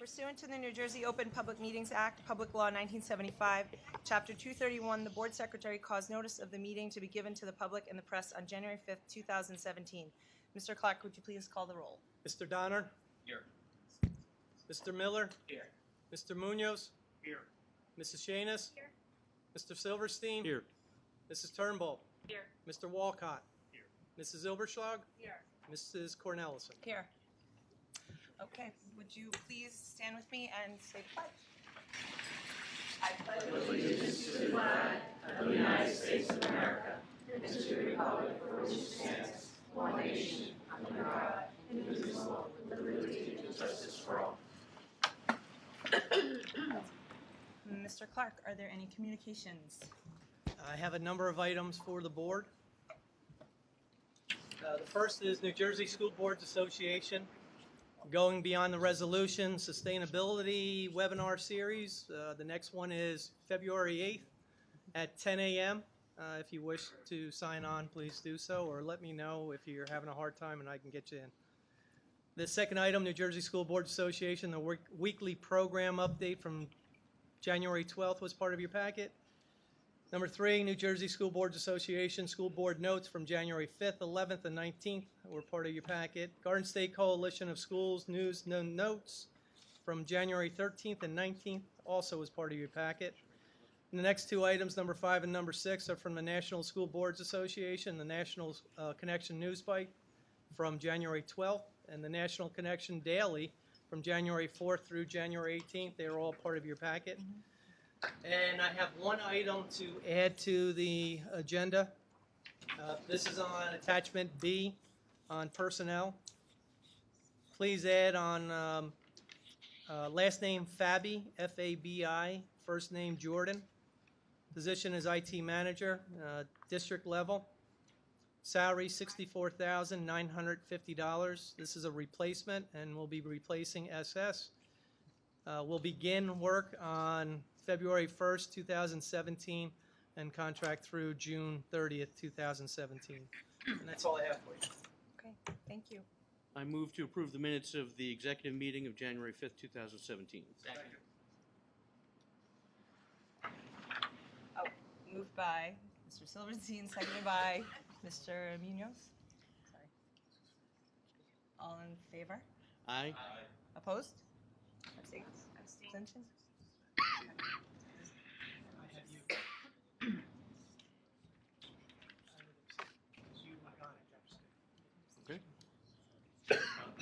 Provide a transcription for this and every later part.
Pursuant to the New Jersey Open Public Meetings Act, Public Law 1975, Chapter 231, the Board Secretary caused notice of the meeting to be given to the public and the press on January 5th, 2017. Mr. Clark, would you please call the roll? Mr. Donner? Here. Mr. Miller? Here. Mr. Munoz? Here. Mrs. Shanis? Here. Mr. Silverstein? Here. Mrs. Turnbull? Here. Mr. Walcott? Here. Mrs. Ilberschlag? Here. Mrs. Cornelison? Here. Okay, would you please stand with me and say the pledge? I pledge allegiance to the flag of the United States of America and to the republic for which it stands, one nation, under God, indivisible, with liberty and justice for all. Mr. Clark, are there any communications? I have a number of items for the board. The first is New Jersey School Boards Association. Going beyond the resolution, sustainability webinar series. The next one is February 8th at 10 a.m. If you wish to sign on, please do so, or let me know if you're having a hard time and I can get you in. The second item, New Jersey School Boards Association, the weekly program update from January 12th was part of your packet. Number 3, New Jersey School Boards Association School Board Notes from January 5th, 11th, and 19th were part of your packet. Garden State Coalition of Schools News Notes from January 13th and 19th also was part of your packet. And the next 2 items, number 5 and number 6, are from the National School Boards Association, the National Connection News Bite from January 12th, and the National Connection Daily from January 4th through January 18th. They are all part of your packet. And I have one item to add to the agenda. This is on attachment B on personnel. Please add on last name Fabi, F-A-B-I, first name Jordan. Position is IT manager, district level. Salary $64,950. This is a replacement and we'll be replacing SS. We'll begin work on February 1st, 2017, and contract through June 30th, 2017. And that's all I have for you. Okay, thank you. I move to approve the minutes of the executive meeting of January 5th, 2017. Second. Oh, moved by Mr. Silverstein, seconded by Mr. Munoz. Sorry. All in favor? Aye. Opposed? Abstentions? Okay.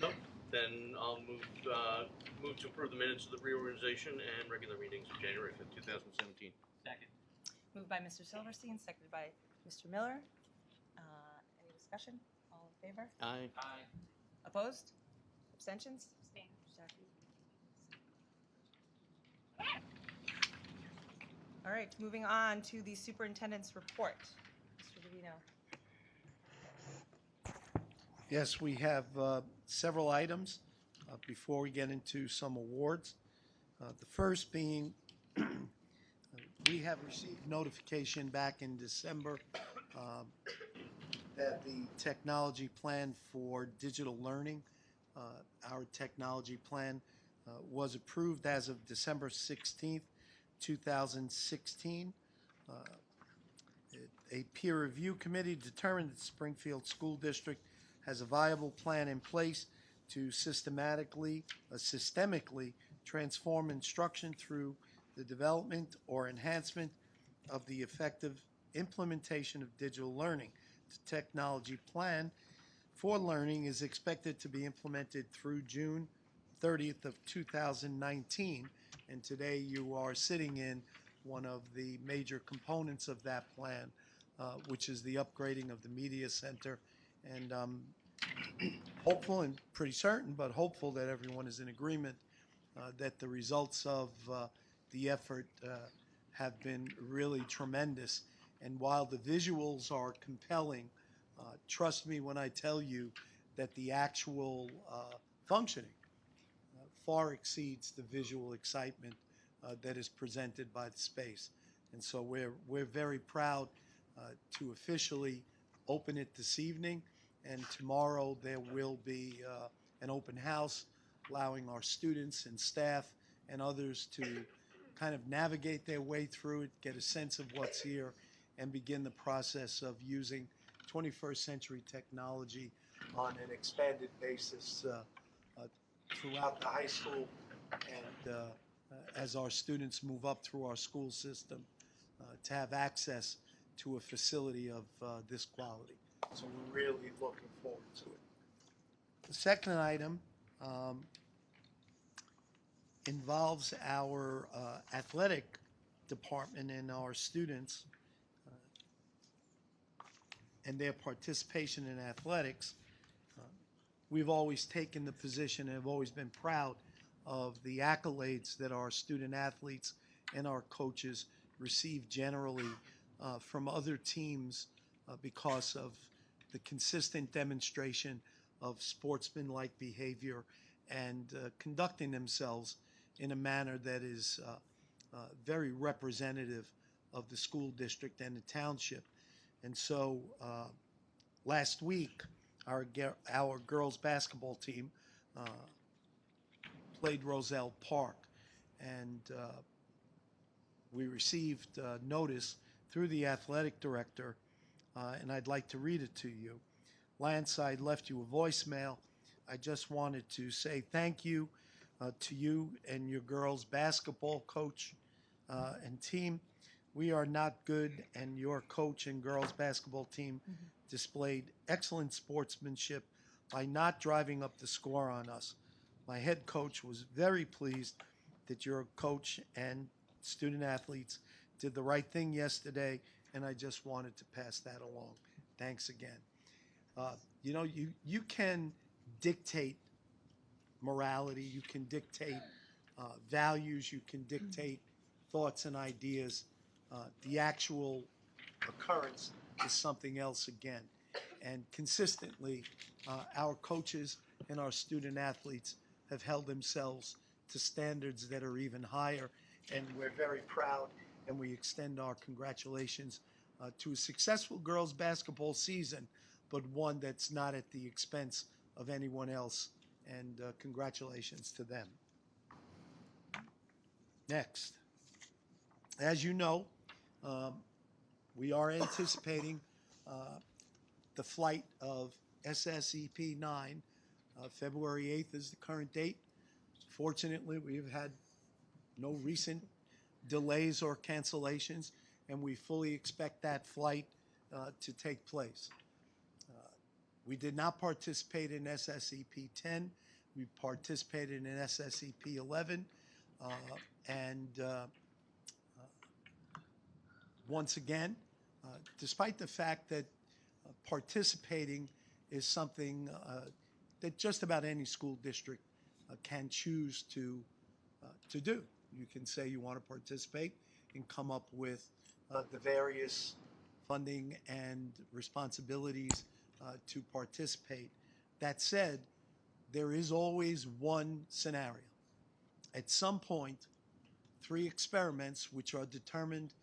Nope. Then I'll move to approve the minutes of the reorganization and regular meetings of January 5th, 2017. Second. Moved by Mr. Silverstein, seconded by Mr. Miller. Any discussion? All in favor? Aye. Aye. Opposed? Abstentions? Abstain. All right, moving on to the superintendent's report. Mr. DeVito. Yes, we have several items before we get into some awards. The first being we have received notification back in December that the technology plan for digital learning, our technology plan, was approved as of December 16th, 2016. A peer review committee determined that Springfield School District has a viable plan in place to systemically transform instruction through the development or enhancement of the effective implementation of digital learning. The technology plan for learning is expected to be implemented through June 30th of 2019, and today you are sitting in one of the major components of that plan, which is the upgrading of the media center. And hopeful and pretty certain, but hopeful that everyone is in agreement that the results of the effort have been really tremendous. And while the visuals are compelling, trust me when I tell you that the actual functioning far exceeds the visual excitement that is presented by the space. And so we're very proud to officially open it this evening, and tomorrow there will be an open house allowing our students and staff and others to kind of navigate their way through it, get a sense of what's here, and begin the process of using 21st century technology on an expanded basis throughout the high school and as our students move up through our school system to have access to a facility of this quality. So we're really looking forward to it. The second item involves our athletic department and our students and their participation in athletics. We've always taken the position and have always been proud of the accolades that our student athletes and our coaches receive generally from other teams because of the consistent demonstration of sportsmanlike behavior and conducting themselves in a manner that is very representative of the school district and the township. And so last week, our girls basketball team played Roselle Park, and we received notice through the athletic director, and I'd like to read it to you. Lance, I left you a voicemail. I just wanted to say thank you to you and your girls basketball coach and team. We are not good, and your coach and girls basketball team displayed excellent sportsmanship by not driving up the score on us. My head coach was very pleased that your coach and student athletes did the right thing yesterday, and I just wanted to pass that along. Thanks again. You know, you can dictate morality, you can dictate values, you can dictate thoughts and ideas. The actual occurrence is something else again. And consistently, our coaches and our student athletes have held themselves to standards that are even higher. And we're very proud, and we extend our congratulations to a successful girls basketball season, but one that's not at the expense of anyone else. And congratulations to them. Next. As you know, we are anticipating the flight of SSEP 9. February 8th is the current date. Fortunately, we've had no recent delays or cancellations, and we fully expect that flight to take place. We did not participate in SSEP 10. We participated in SSEP 11. Once again, despite the fact that participating is something that just about any school district can choose to do. You can say you want to participate and come up with the various funding and responsibilities to participate. That said, there is always one scenario. At some point, 3 experiments which are determined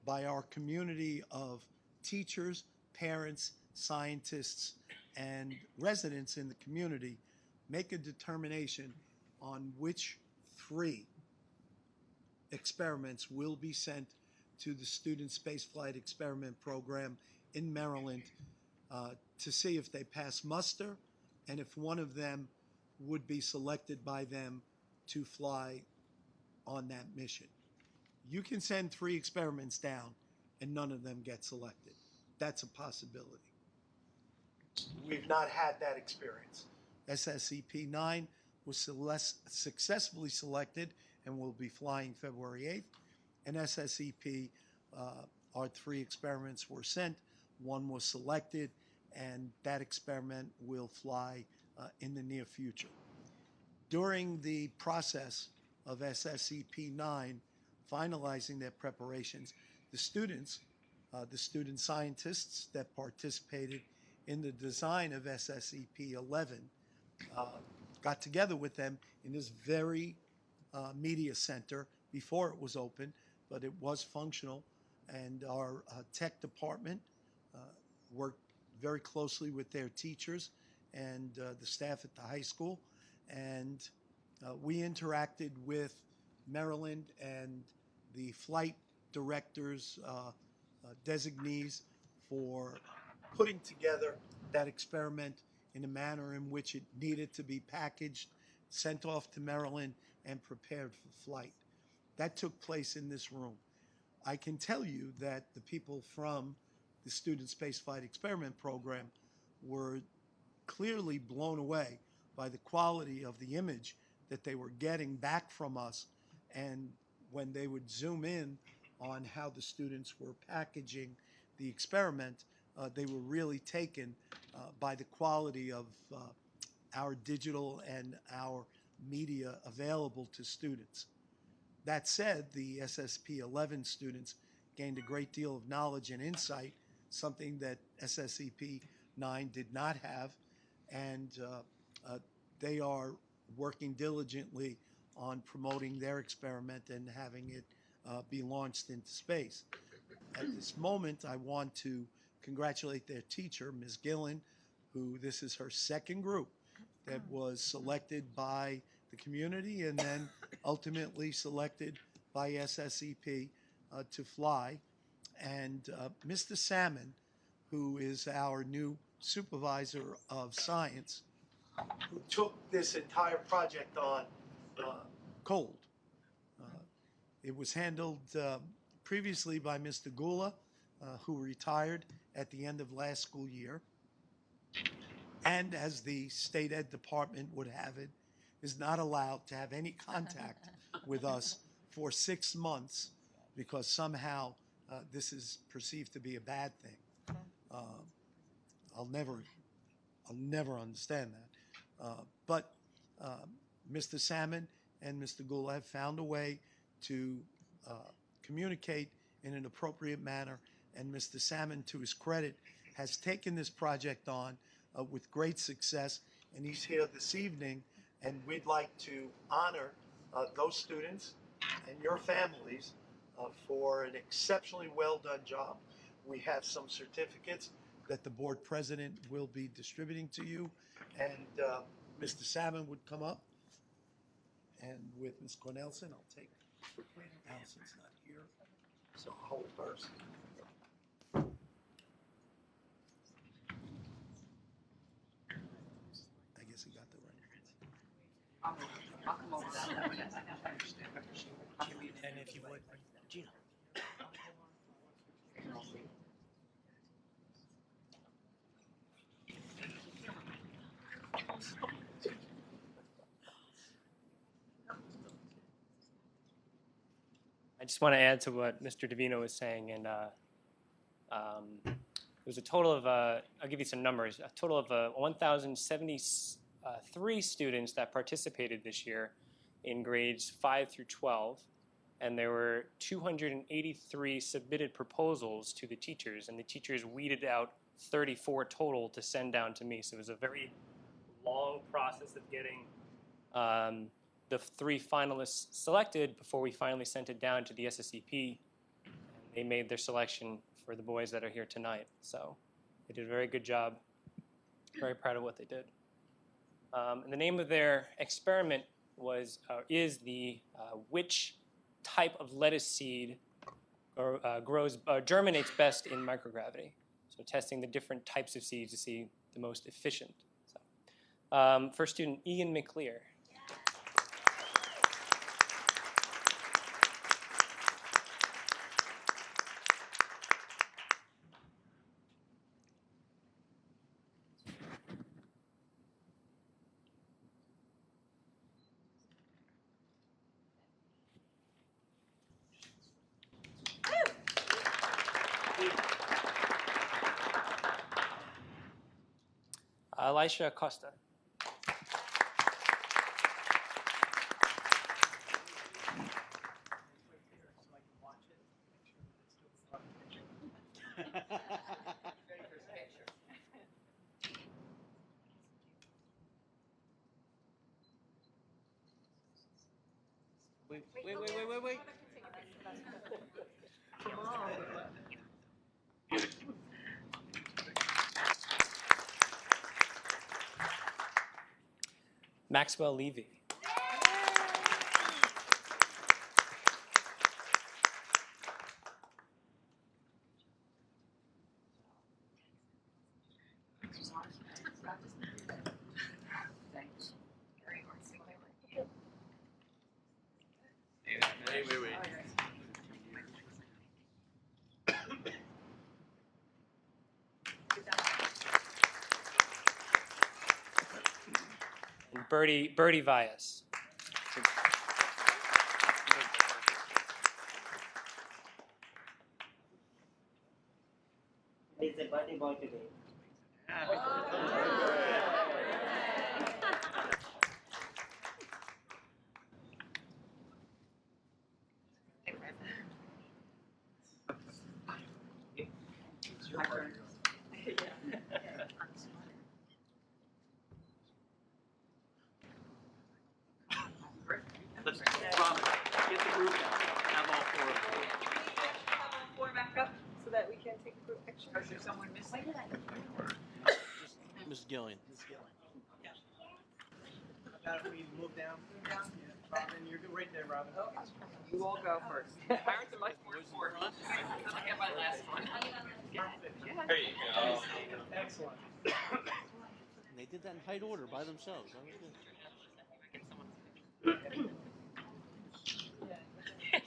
by our community of teachers, parents, scientists, and residents in the community make a determination on which 3 experiments will be sent to the Student Spaceflight Experiment Program in Maryland to see if they pass muster and if one of them would be selected by them to fly on that mission. You can send 3 experiments down and none of them get selected. That's a possibility. We've not had that experience. SSEP 9 was successfully selected and will be flying February 8th. And SSEP, our 3 experiments were sent. 1 was selected, and that experiment will fly in the near future. During the process of SSEP 9 finalizing their preparations, the student scientists that participated in the design of SSEP 11 got together with them in this very media center before it was open, but it was functional, and our tech department worked very closely with their teachers and the staff at the high school and we interacted with Maryland and the flight directors, designees for putting together that experiment in a manner in which it needed to be packaged, sent off to Maryland, and prepared for flight. That took place in this room. I can tell you that the people from the Student Spaceflight Experiment Program were clearly blown away by the quality of the image that they were getting back from us, and when they would zoom in on how the students were packaging the experiment, they were really taken by the quality of our digital and our media available to students. That said, the SSP 11 students gained a great deal of knowledge and insight, something that SSEP 9 did not have, and they are working diligently on promoting their experiment and having it be launched into space. At this moment, I want to congratulate their teacher, Ms. Gillen, who this is her second group that was selected by the community and then ultimately selected by SSEP to fly. And Mr. Salmon, who is our new supervisor of science, who took this entire project on cold. It was handled previously by Mr. Gula, who retired at the end of last school year, and as the state ed department would have it, is not allowed to have any contact with us for 6 months because somehow this is perceived to be a bad thing. I'll never understand that. But Mr. Salmon and Mr. Gula have found a way to communicate in an appropriate manner, and Mr. Salmon, to his credit, has taken this project on with great success, and he's here this evening, and we'd like to honor those students and your families for an exceptionally well done job. We have some certificates that the board president will be distributing to you, and Mr. Salmon would come up, and with Ms. Cornelison, I'll take Allison's not here, so I'll hold hers. I guess he got the right. I'll come over that. And if you would, Gina. I just want to add to what Mr. Davino was saying, and it was a total of, I'll give you some numbers, a total of 1,073 students that participated this year in grades 5 through 12, and there were 283 submitted proposals to the teachers, and the teachers weeded out 34 total to send down to me. So it was a very long process of getting the 3 finalists selected before we finally sent it down to the SSEP. They made their selection for the boys that are here tonight. So they did a very good job. Very proud of what they did. And the name of their experiment was is the which type of lettuce seed germinates best in microgravity. So testing the different types of seeds to see the most efficient. So, first student, Ian McLear. Elisha Acosta. Wait. Maxwell Levy. Wait. And Birdie Vias. He's a birthday boy today. Let's, Robin, get the group down. Have all four of them. Four back up so that we can take a group picture. Is there someone missing? Mrs. Gillian. How about if we move down? Yeah, Robin, you're good right there, Robin. You all go first. Parents are much more important. I get my last one. There you go. Excellent. They did that in height order by themselves.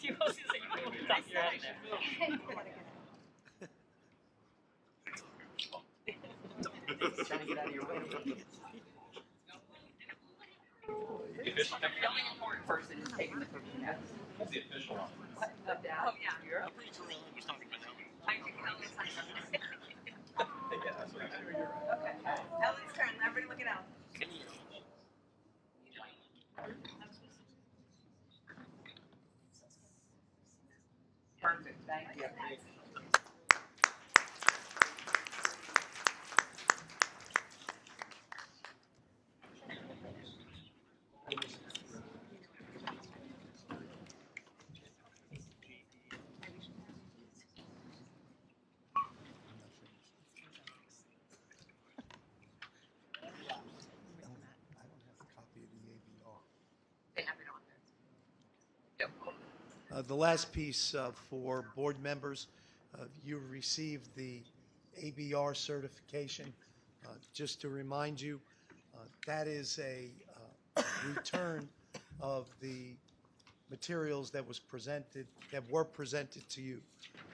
You also say you will take your out Trying to get out of your way. The only important person is taking the picture. That's the official one. Oh, yeah. You're up. I can count this. Okay. Ellen's turn. Everybody look at Ellen. Perfect. Thank you. I don't have a copy of the ABR. They have it on there. The last piece for board members, you received the ABR certification. Just to remind you, that is a return of the materials that were presented to you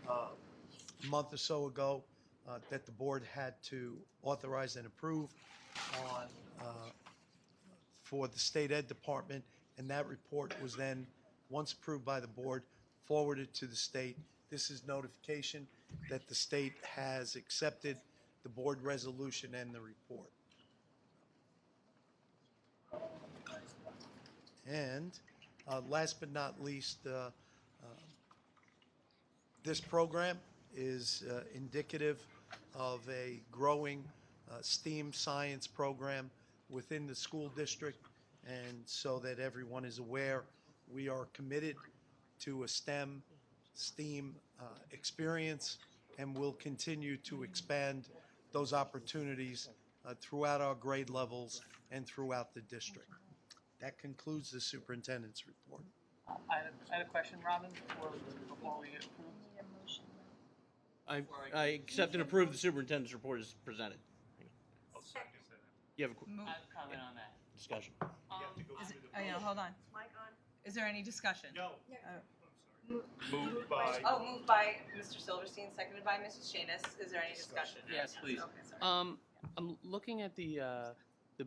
a month or so ago that the board had to authorize and approve on for the State Ed Department, and that report was then, once approved by the board, forwarded to the state. This is notification that the state has accepted the board resolution and the report. And last but not least, this program is indicative of a growing STEAM science program within the school district. And so that everyone is aware, we are committed to a STEM experience, and will continue to expand those opportunities throughout our grade levels and throughout the district. That concludes the superintendent's report. I had a question, Robin, before we approve. I accept and approve the superintendent's report as presented. You have a Move. Comment on that. discussion. Hold on. Is there any discussion? No. Moved by Mr. Silverstein, seconded by Mrs. Shanis. Is there any discussion? Yes, please. Okay, sorry. I'm looking at the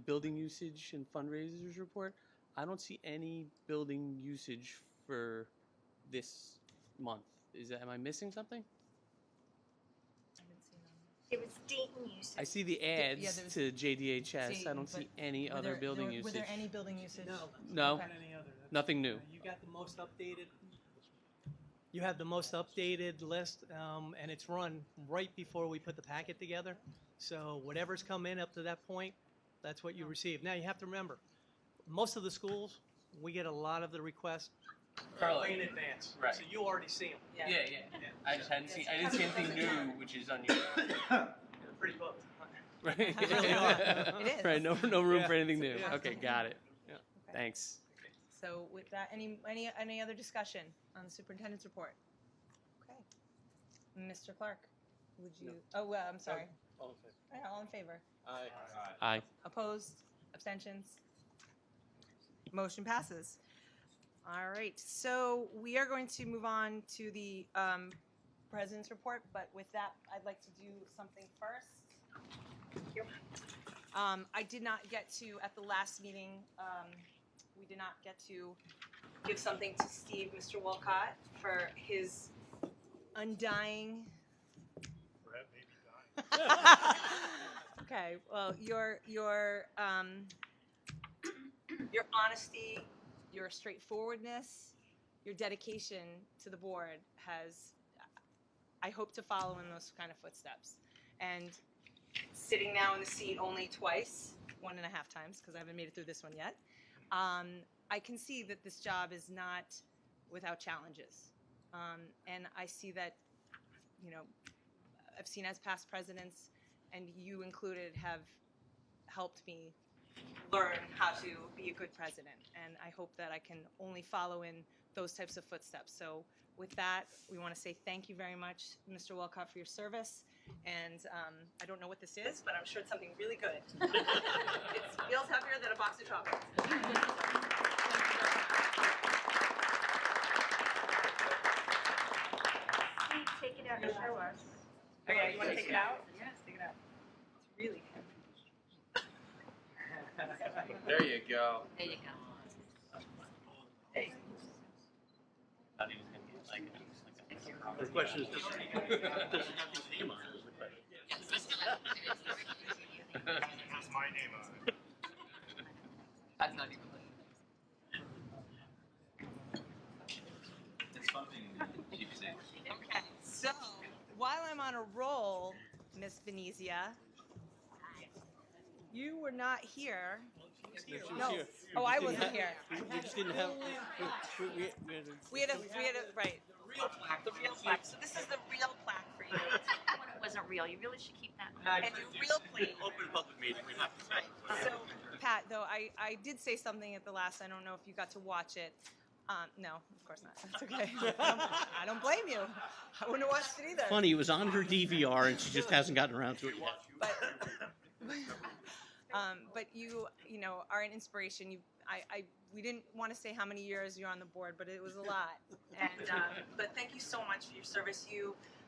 building usage and fundraisers report. I don't see any building usage for this month. Am I missing something? It was Dayton usage. I see the yeah, ads there's- to JDHS. See, I don't but see any other building usage. Were there any building usage? No, Okay. nothing new. You got the most updated. You have the most updated list, and it's run right before we put the packet together. So whatever's come in up to that point, that's what you receive. Now you have to remember, most of the schools, we get a lot of the requests way in advance. Right. So you already see them. Yeah. I just hadn't seen. I didn't see anything new, which is unusual. They're pretty booked. Right. They really are. It is. Right. No room Yeah. for anything new. Yeah. Okay, got it. Thanks. So with that, any other discussion on the superintendent's report? Okay. Mr. Clark, would you, I'm sorry. All in favor? All in favor? Aye. Aye. Opposed? Abstentions? Motion passes. All right, so we are going to move on to the president's report, but with that, I'd like to do something first. I did not get to, at the last meeting, we did not get to give something to Steve, Mr. Walcott, for his undying. Okay, well, your honesty, your straightforwardness, your dedication to the board has, I hope to follow in those kind of footsteps. And sitting now in the seat only twice, 1.5 times, because I haven't made it through this one yet, I can see that this job is not without challenges. And I see that, you know, I've seen as past presidents, and you included, have helped me learn how to be a good president. And I hope that I can only follow in those types of footsteps. So with that, we want to say thank you very much, Mr. Walcott, for your service. And I don't know what this is, but I'm sure it's something really good. It feels heavier than a box of chocolates. Steve, take it out and show us. Oh, yeah, you want to take it out? Yes, take it out. It's really heavy. There you go. There you go. The question is, does it have his name on it? Is the question. Has my name on it. That's not even. It's something you say. Okay, so while I'm on a roll, Miss Venezia, you were not here. No. Oh, I wasn't here. We just didn't have, We had a right. The real plaque. So this is the real plaque for you. It wasn't real. You really should keep that. And your real plate. Open public meeting, we have to say. So, Pat, though, I did say something at the last. I don't know if you got to watch it. No, of course not. That's okay. I don't blame you. I wouldn't have watched it either. Funny, it was on her DVR and she just hasn't gotten around to it yet. But you know, are an inspiration. We didn't want to say how many years you're on the board, but it was a lot. And but thank you so much for your service.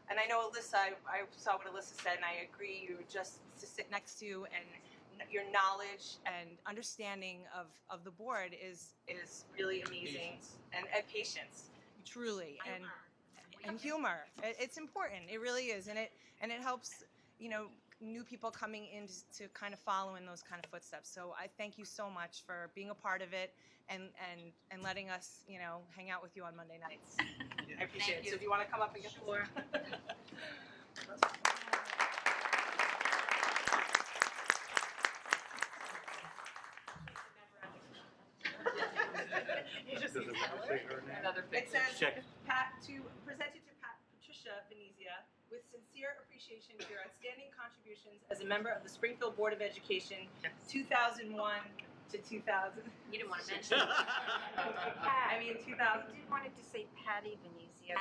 And I know Alyssa. I saw what Alyssa said, and I agree. You were just to sit next to, and your knowledge and understanding of the board is really amazing. And patience, truly, and humor. It's important. It really is, and it helps. You know, new people coming in to kind of follow in those kind of footsteps. So I thank you so much for being a part of it and letting us, you know, hang out with you on Monday nights. I appreciate it. So if you want to come up and get the floor. It says, presented to Patricia Venezia, with sincere appreciation for your outstanding contributions as a member of the Springfield Board of Education, 2001 to 2000. You didn't want to mention it. I mean, 2000. I did wanted to say Patty Venezia.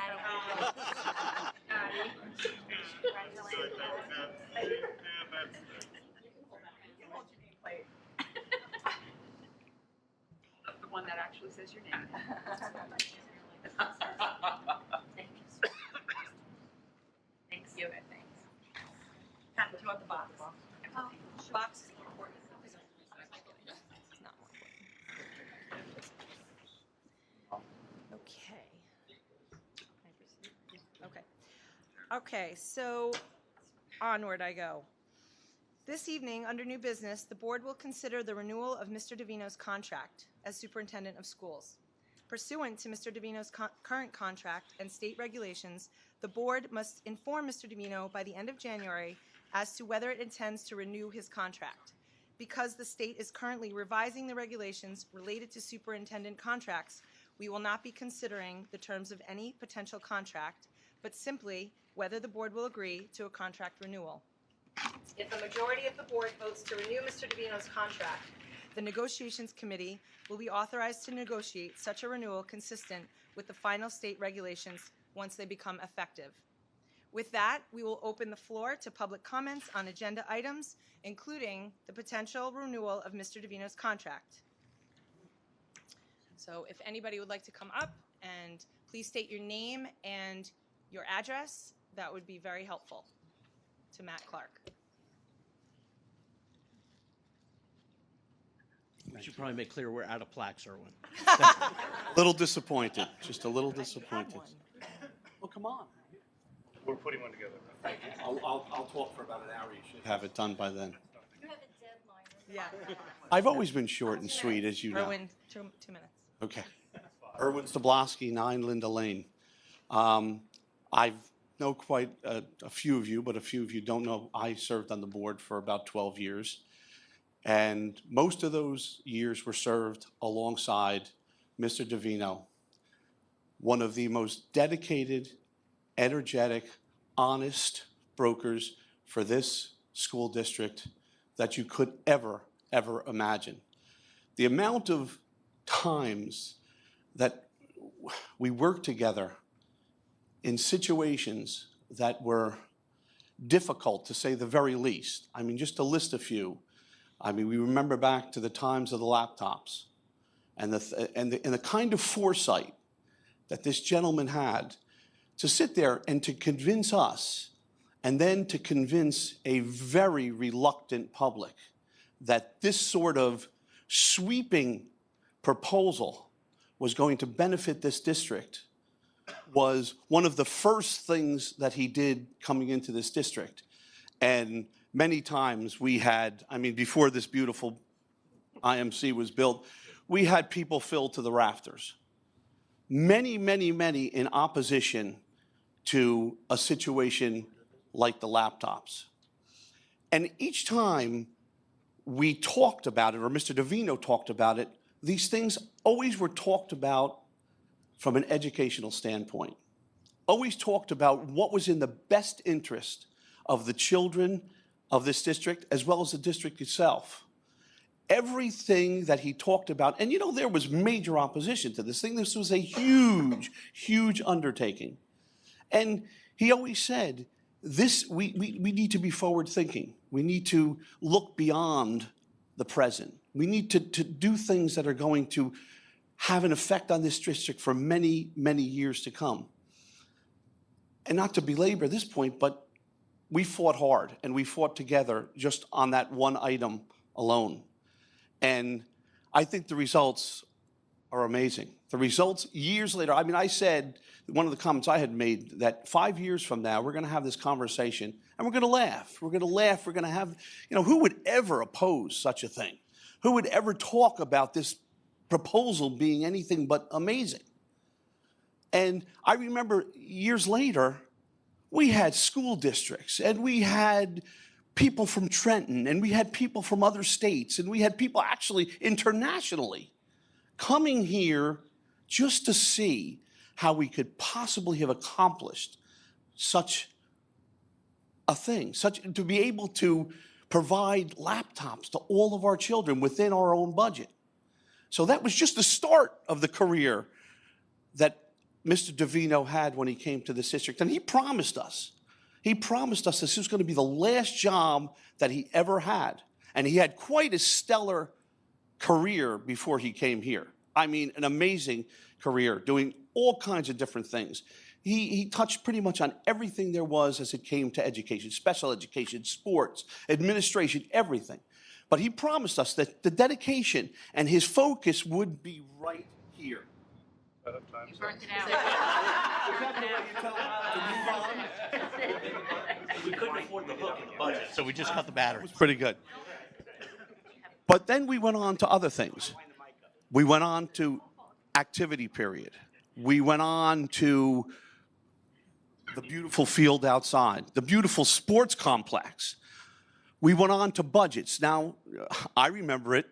Patty. The one that actually says your name. Thank you. Thanks. You. Thanks. Pat, do you want the box? Oh, Box is more important. It's not more important. Okay. Okay. Okay, so onward I go. This evening, under new business, the board will consider the renewal of Mr. Davino's contract as superintendent of schools. Pursuant to Mr. Davino's current contract and state regulations, the board must inform Mr. Davino by the end of January as to whether it intends to renew his contract. Because the state is currently revising the regulations related to superintendent contracts, we will not be considering the terms of any potential contract, but simply whether the board will agree to a contract renewal. If the majority of the board votes to renew Mr. Davino's contract, the negotiations committee will be authorized to negotiate such a renewal consistent with the final state regulations once they become effective. With that, we will open the floor to public comments on agenda items, including the potential renewal of Mr. Davino's contract. So if anybody would like to come up and please state your name and your address, that would be very helpful to Matt Clark. We should probably make clear we're out of plaques, Erwin. Little disappointed, just a little disappointed. Well, come on. We're putting one together. I'll talk for about an hour. You should. Have it done by then. You have a deadline. Yeah. I've always been short and sweet, as you know. Erwin, 2 minutes. Okay. Erwin Stablosky, 9 Linda Lane. I know quite a few of you, but a few of you don't know. I served on the board for about 12 years. And most of those years were served alongside Mr. Davino, one of the most dedicated, energetic, honest brokers for this school district that you could ever imagine. The amount of times that we worked together in situations that were difficult, to say the very least. I mean, just to list a few. I mean, we remember back to the times of the laptops and the kind of foresight that this gentleman had to sit there and to convince us and then to convince a very reluctant public that this sort of sweeping proposal was going to benefit this district was one of the first things that he did coming into this district. And many times we had, I mean, before this beautiful IMC was built, we had people filled to the rafters. Many in opposition to a situation like the laptops. And each time we talked about it, or Mr. Davino talked about it, these things always were talked about from an educational standpoint. Always talked about what was in the best interest of the children of this district, as well as the district itself. Everything that he talked about, and you know, there was major opposition to this thing. This was a huge undertaking. And he always said, we need to be forward thinking. We need to look beyond the present. We need to do things that are going to have an effect on this district for many years to come. And not to belabor this point, but we fought hard and we fought together just on that one item alone. And I think the results are amazing. The results years later, I mean, I said, one of the comments I had made, that 5 years from now, we're going to have this conversation and we're going to laugh. We're going to laugh. We're going to have, you know, who would ever oppose such a thing? Who would ever talk about this proposal being anything but amazing? And I remember years later, we had school districts and we had people from Trenton and we had people from other states and we had people actually internationally coming here just to see how we could possibly have accomplished such a thing, to be able to provide laptops to all of our children within our own budget. So that was just the start of the career that Mr. Davino had when he came to this district. And he promised us this was going to be the last job that he ever had. And he had quite a stellar career before he came here. I mean, an amazing career, doing all kinds of different things. He touched pretty much on everything there was as it came to education, special education, sports, administration, everything. But he promised us that the dedication and his focus would be right here. You burnt it out. We couldn't afford the hook in the budget, so we just cut the batteries. Pretty good. But then we went on to other things. We went on to activity period. We went on to the beautiful field outside, the beautiful sports complex. We went on to budgets. Now, I remember it.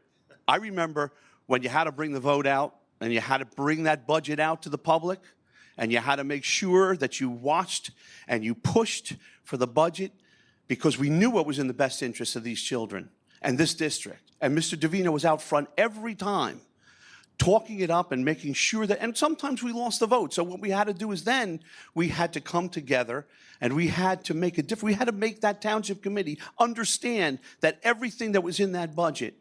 I remember when you had to bring the vote out and you had to bring that budget out to the public and you had to make sure that you watched and you pushed for the budget because we knew what was in the best interest of these children and this district And Mr. Davino was out front every time, talking it up and making sure that, and sometimes we lost the vote. So what we had to do is then we had to come together and we had to make a difference. We had to make that township committee understand that everything that was in that budget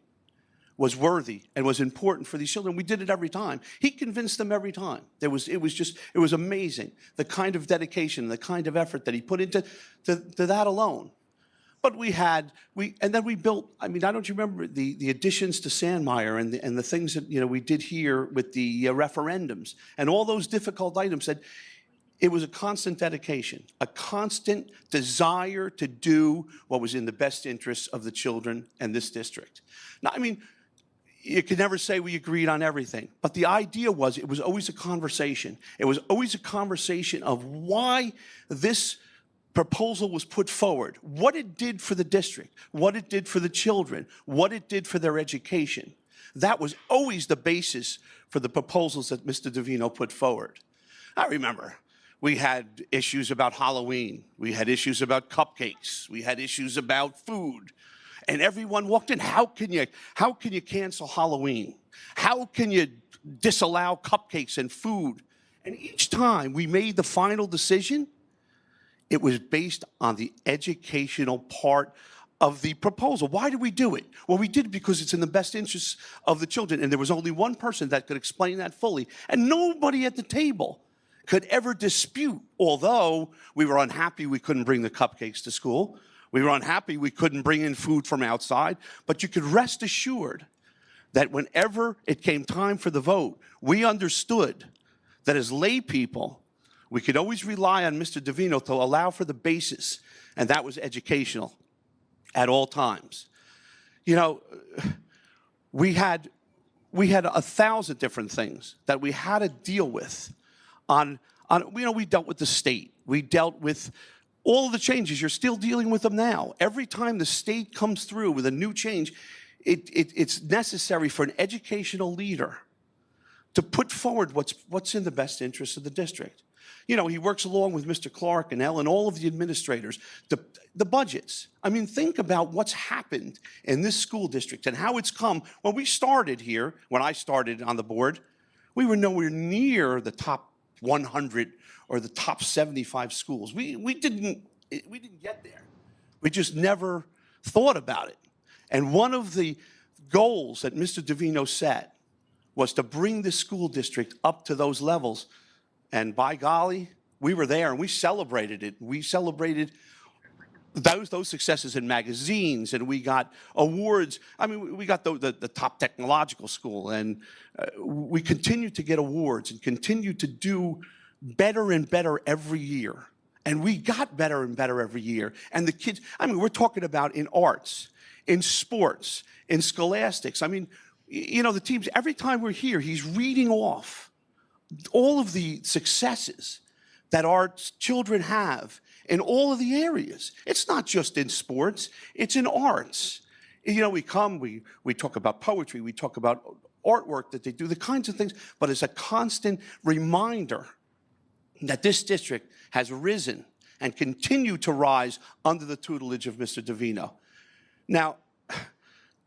was worthy and was important for these children. We did it every time. He convinced them every time. It was amazing, the kind of dedication, the kind of effort that he put into that alone. But and then we built, I mean, I don't you remember the additions to Sandmeyer and the things that, we did here with the referendums and all those difficult items that it was a constant dedication, a constant desire to do what was in the best interests of the children and this district. Now, I mean, you could never say we agreed on everything, but the idea was it was always a conversation. It was always a conversation of why this proposal was put forward, what it did for the district, what it did for the children, what it did for their education. That was always the basis for the proposals that Mr. Davino put forward. I remember we had issues about Halloween. We had issues about cupcakes. We had issues about food. And everyone walked in, how can you cancel Halloween? How can you disallow cupcakes and food? And each time we made the final decision, it was based on the educational part of the proposal. Why did we do it? Well, we did it because it's in the best interests of the children, and there was only one person that could explain that fully, and nobody at the table could ever dispute, although we were unhappy we couldn't bring the cupcakes to school. We were unhappy we couldn't bring in food from outside, but you could rest assured that whenever it came time for the vote, we understood that as lay people, we could always rely on Mr. Davino to allow for the basis, and that was educational at all times. We had 1,000 different things that we had to deal with. We dealt with the state. We dealt with all of the changes. You're still dealing with them now. Every time the state comes through with a new change, it's necessary for an educational leader to put forward what's in the best interest of the district. He works along with Mr. Clark and Ellen, all of the administrators, the budgets. I mean, think about what's happened in this school district and how it's come. When we started here, when I started on the board, we were nowhere near the top 100 or the top 75 schools. We didn't get there. We just never thought about it. And one of the goals that Mr. Davino set was to bring the school district up to those levels. And by golly, we were there and we celebrated it. We celebrated those successes in magazines, and we got awards. I mean, we got the top technological school, and we continue to get awards and continue to do better and better every year. And we got better and better every year. And the kids, I mean, we're talking about in arts, in sports, in scholastics. I mean, the teams, every time we're here, he's reading off all of the successes that our children have in all of the areas. It's not just in sports, it's in arts. We talk about poetry, we talk about artwork that they do, the kinds of things, but it's a constant reminder that this district has risen and continue to rise under the tutelage of Mr. Davino. Now,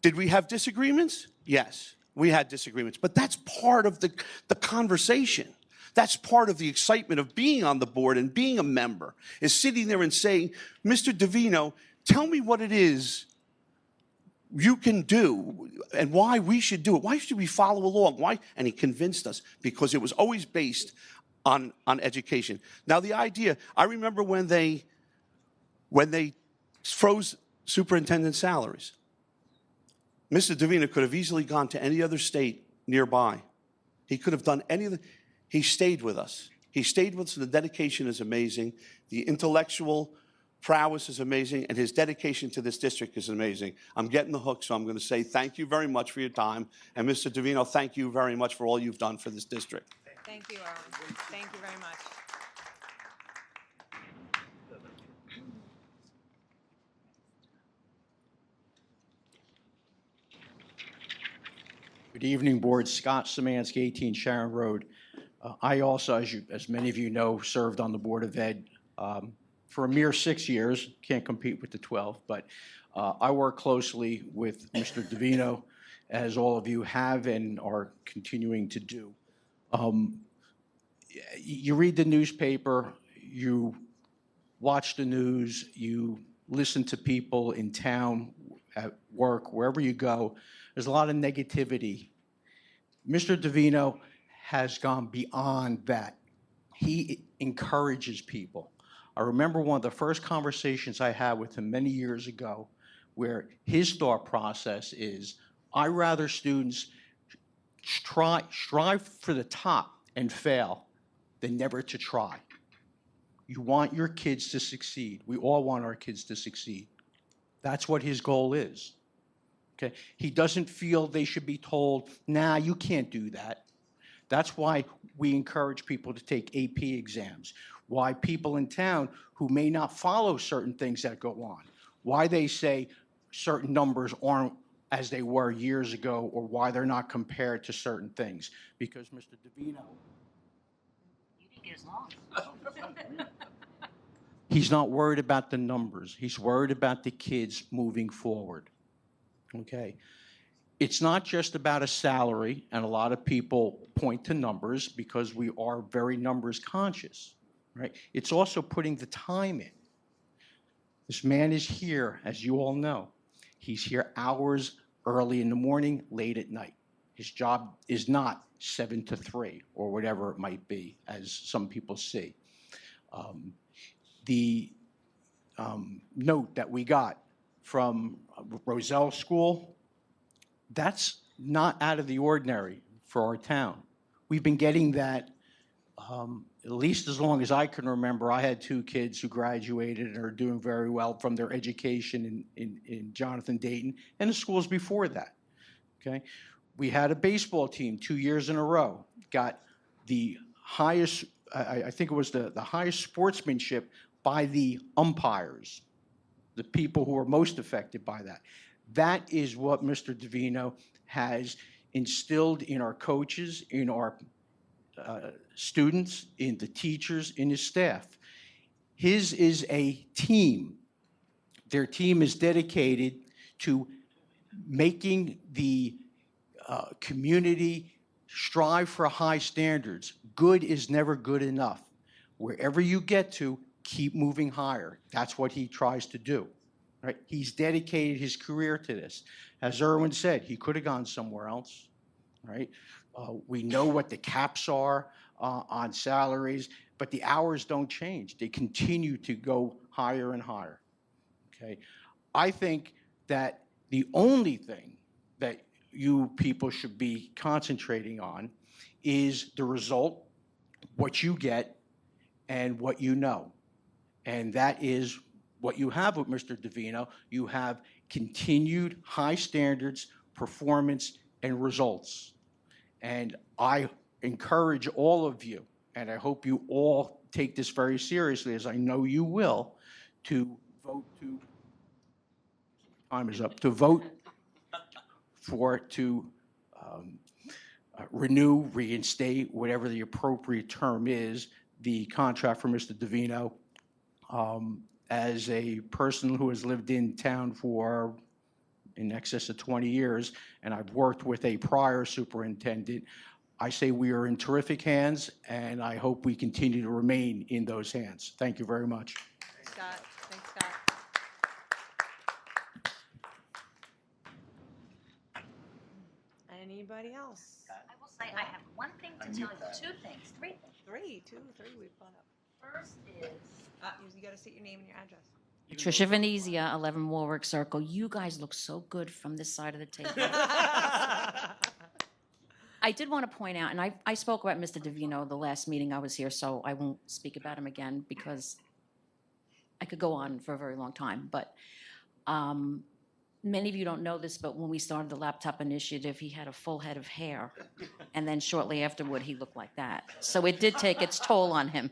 did we have disagreements? Yes, we had disagreements, but that's part of the conversation. That's part of the excitement of being on the board and being a member, is sitting there and saying, Mr. Davino, tell me what it is you can do and why we should do it. Why should we follow along? Why? And he convinced us because it was always based on education. Now, the idea, I remember when they froze superintendent salaries. Mr. Davino could have easily gone to any other state nearby. He could have done any of the, he stayed with us. He stayed with us, and the dedication is amazing. The intellectual prowess is amazing, and his dedication to this district is amazing. I'm getting the hook, so I'm going to say thank you very much for your time. And Mr. Davino, thank you very much for all you've done for this district. Thank you, Erwin. Thank you very much. Good evening, Board. Scott Szymanski, 18 Sharon Road. I also, as many of you know, served on the Board of Ed for a mere 6 years, can't compete with the 12, but I work closely with Mr. Davino, as all of you have and are continuing to do. You read the newspaper, you watch the news, you listen to people in town, at work, wherever you go. There's a lot of negativity. Mr. Davino has gone beyond that. He encourages people. I remember one of the first conversations I had with him many years ago, where his thought process is, I rather students strive for the top and fail than never to try. You want your kids to succeed. We all want our kids to succeed. That's what his goal is. Okay? He doesn't feel they should be told, nah, you can't do that. That's why we encourage people to take AP exams. Why people in town who may not follow certain things that go on, why they say certain numbers aren't as they were years ago, or why they're not compared to certain things. Because Mr. Davino, You didn't get as long. he's not worried about the numbers. He's worried about the kids moving forward. Okay? It's not just about a salary, and a lot of people point to numbers because we are very numbers conscious, right? It's also putting the time in. This man is here, as you all know. He's here hours early in the morning, late at night. His job is not 7 to 3 or whatever it might be, as some people see. The note that we got from Roselle School, that's not out of the ordinary for our town. We've been getting that at least as long as I can remember. I had 2 kids who graduated and are doing very well from their education in Jonathan Dayton and the schools before that. Okay, we had a baseball team 2 years in a row, got the highest, I think it was the highest sportsmanship by the umpires, the people who are most affected by that. That is what Mr. Davino has instilled in our coaches, in our students, in the teachers, in his staff. His is a team. Their team is dedicated to making the community strive for high standards. Good is never good enough. Wherever you get to, keep moving higher. That's what he tries to do. Right? He's dedicated his career to this. As Erwin said, he could have gone somewhere else. Right? We know what the caps are on salaries, but the hours don't change. They continue to go higher and higher. Okay? I think that the only thing that you people should be concentrating on is the result, what you get, and what you know. And that is what you have with Mr. Davino. You have continued high standards, performance, and results. And I encourage all of you, and I hope you all take this very seriously, as I know you will, to vote to, time is up, to vote to renew, reinstate, whatever the appropriate term is, the contract for Mr. Davino. As a person who has lived in town for in excess of 20 years, and I've worked with a prior superintendent, I say we are in terrific hands, and I hope we continue to remain in those hands. Thank you very much. Thanks, Scott. Thanks, Scott. Anybody else? I will say, I have one thing to tell you, 2 things, 3 things. Three we've got up. First is, You gotta state your name and your address. Trisha Venezia, 11 Warwick Circle. You guys look so good from this side of the table. I did want to point out, and I spoke about Mr. Davino the last meeting I was here, so I won't speak about him again because I could go on for a very long time. But many of you don't know this, but when we started the laptop initiative, he had a full head of hair. And then shortly afterward, he looked like that. So it did take its toll on him.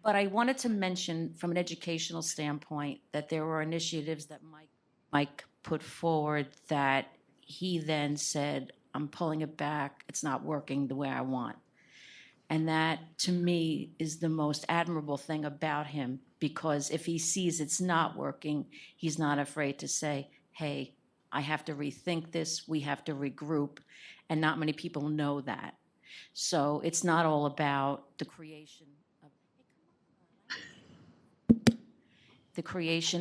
But I wanted to mention, from an educational standpoint, that there were initiatives that Mike put forward that he then said, I'm pulling it back. It's not working the way I want. And that, to me, is the most admirable thing about him, because if he sees it's not working, he's not afraid to say, hey, I have to rethink this, we have to regroup, and not many people know that. So it's not all about the creation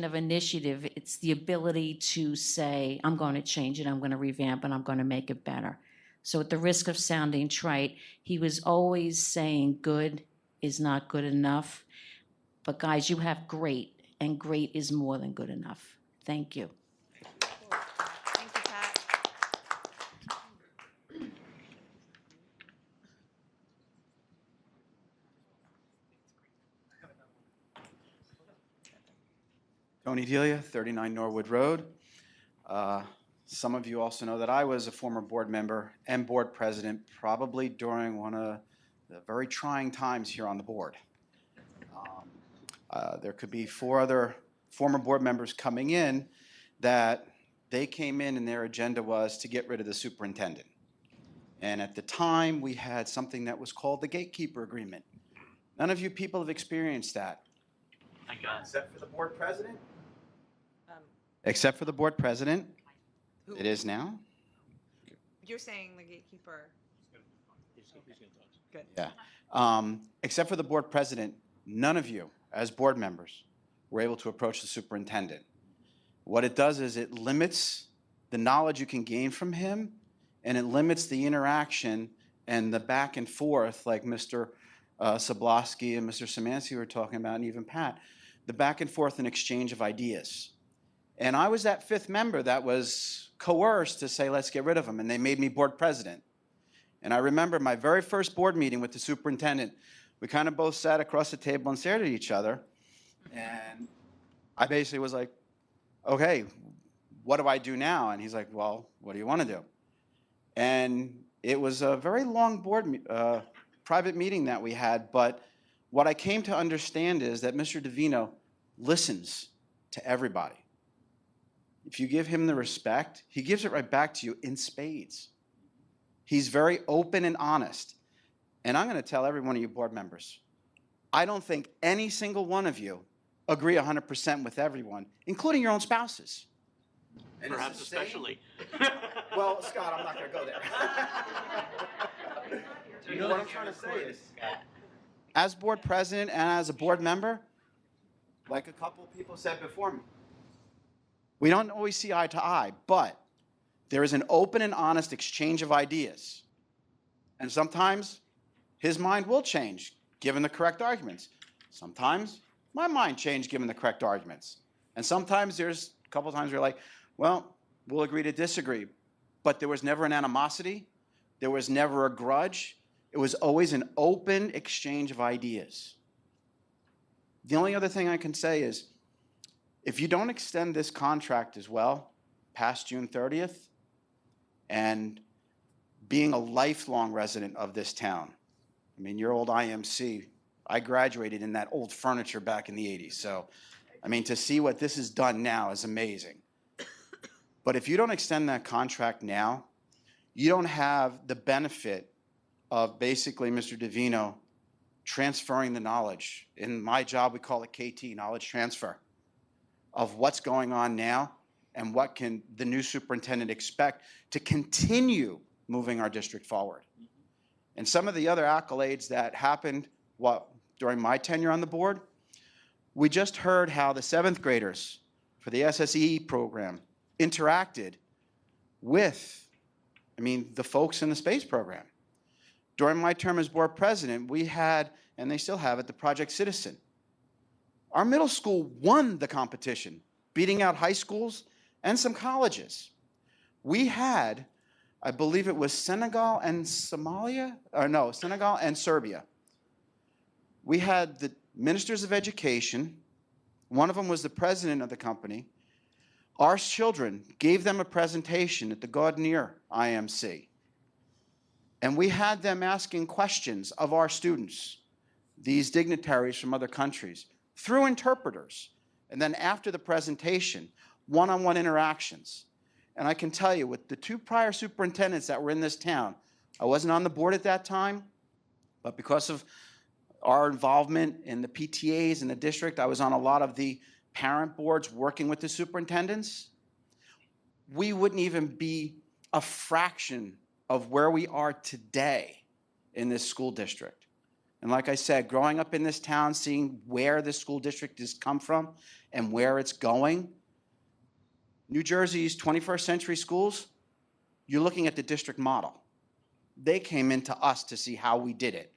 of initiative. It's the ability to say, I'm going to change it, I'm going to revamp, and I'm going to make it better. So at the risk of sounding trite, he was always saying good is not good enough. But guys, you have great, and great is more than good enough. Thank you. Thank you, Pat. Tony Delia, 39 Norwood Road. Some of you also know that I was a former board member and board president, probably during one of the very trying times here on the board. There could be 4 other former board members coming in that they came in and their agenda was to get rid of the superintendent. And at the time, we had something that was called the gatekeeper agreement. None of you people have experienced that. Thank God. Except for the board president? Except for the board president. Who- It is now? You're saying the gatekeeper. Good. Yeah. Except for the board president, none of you, as board members, were able to approach the superintendent. What it does is it limits the knowledge you can gain from him, and it limits the interaction and the back and forth, like Mr. Sobolowski and Mr. Szymanski were talking about, and even Pat, the back and forth and exchange of ideas. And I was that 5th member that was coerced to say, let's get rid of him, and they made me board president. And I remember my very first board meeting with the superintendent, we kind of both sat across the table and stared at each other, and I basically was like, okay, what do I do now? And he's like, well, what do you want to do? And it was a very long private meeting that we had, but what I came to understand is that Mr. Davino listens to everybody. If you give him the respect, he gives it right back to you in spades. He's very open and honest. And I'm going to tell every one of you board members, I don't think any single one of you agree 100% with everyone, including your own spouses. And Perhaps it's the same- especially. Well, Scott, I'm not going to go there. What I'm trying to say is, as board president and as a board member, like a couple of people said before me, we don't always see eye to eye, but there is an open and honest exchange of ideas. And sometimes his mind will change, given the correct arguments. Sometimes my mind changed, given the correct arguments. And sometimes there's a couple times where you're like, well, we'll agree to disagree. But there was never an animosity. There was never a grudge. It was always an open exchange of ideas. The only other thing I can say is, if you don't extend this contract as well, past June 30th, and being a lifelong resident of this town, I mean, your old IMC, I graduated in that old furniture back in the 80s. So, I mean, to see what this has done now is amazing. But if you don't extend that contract now, you don't have the benefit of basically Mr. Davino transferring the knowledge. In my job, we call it KT, knowledge transfer, of what's going on now and what can the new superintendent expect to continue moving our district forward. And some of the other accolades that happened during my tenure on the board, we just heard how the 7th graders for the SSE program interacted with, the folks in the space program. During my term as board president, we had, and they still have it, the Project Citizen. Our middle school won the competition, beating out high schools and some colleges. We had, I believe it was Senegal and Serbia. We had the ministers of education. One of them was the president of the company. Our children gave them a presentation at the Gardner IMC. And we had them asking questions of our students, these dignitaries from other countries, through interpreters. And then after the presentation, one-on-one interactions. And I can tell you, with the 2 prior superintendents that were in this town, I wasn't on the board at that time, But because of our involvement in the PTAs in the district, I was on a lot of the parent boards working with the superintendents. We wouldn't even be a fraction of where we are today in this school district. And like I said, growing up in this town, seeing where this school district has come from and where it's going, New Jersey's 21st century schools, you're looking at the district model. They came into us to see how we did it.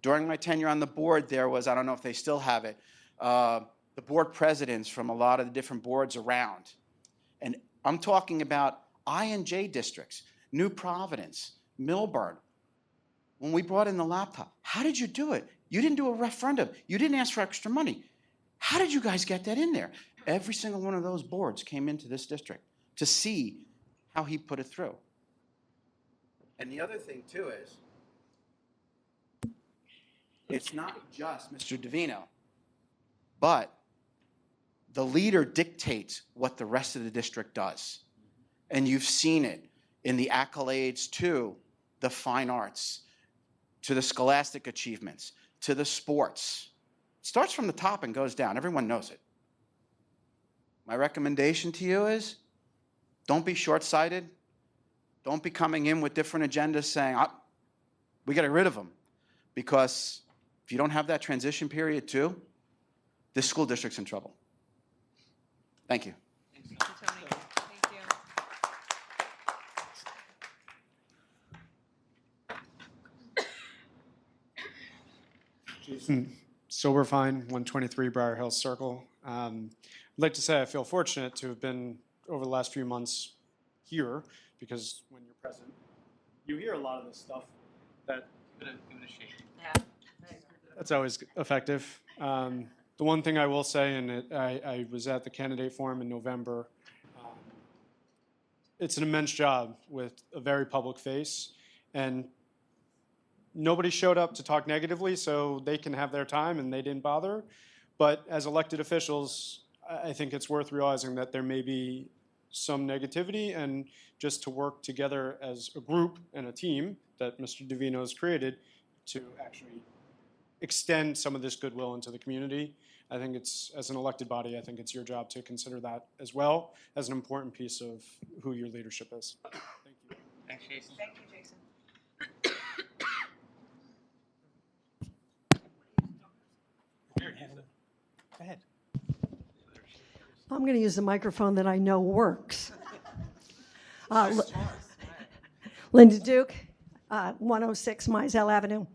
During my tenure on the board, there was, I don't know if they still have it, the board presidents from a lot of the different boards around. And I'm talking about I&J districts, New Providence, Milburn. When we brought in the laptop, how did you do it? You didn't do a referendum. You didn't ask for extra money. How did you guys get that in there? Every single one of those boards came into this district to see how he put it through. And the other thing, too, is it's not just Mr. Davino, but the leader dictates what the rest of the district does. And you've seen it in the accolades to the fine arts, to the scholastic achievements, to the sports. It starts from the top and goes down. Everyone knows it. My recommendation to you is don't be short-sighted. Don't be coming in with different agendas saying, we got to get rid of them. Because if you don't have that transition period too, this school district's in trouble. Thank you. Thank you, Tony. Thank you. Jason Silverfine, 123 Briar Hill Circle. I'd like to say I feel fortunate to have been, over the last few months, here, because when you're present, you hear a lot of this stuff that Give it a shake. Yeah. that's always effective. The one thing I will say, and I was at the candidate forum in November, it's an immense job with a very public face, and nobody showed up to talk negatively, so they can have their time, and they didn't bother. But as elected officials, I think it's worth realizing that there may be some negativity, and just to work together as a group and a team that Mr. Davino has created to actually extend some of this goodwill into the community. I think it's, as an elected body, I think it's your job to consider that as well as an important piece of who your leadership is. Thank you. Thanks, Jason. Thank you, Jason. Go ahead. I'm going to use the microphone that I know works. Linda Duke, 106 Mizell Avenue.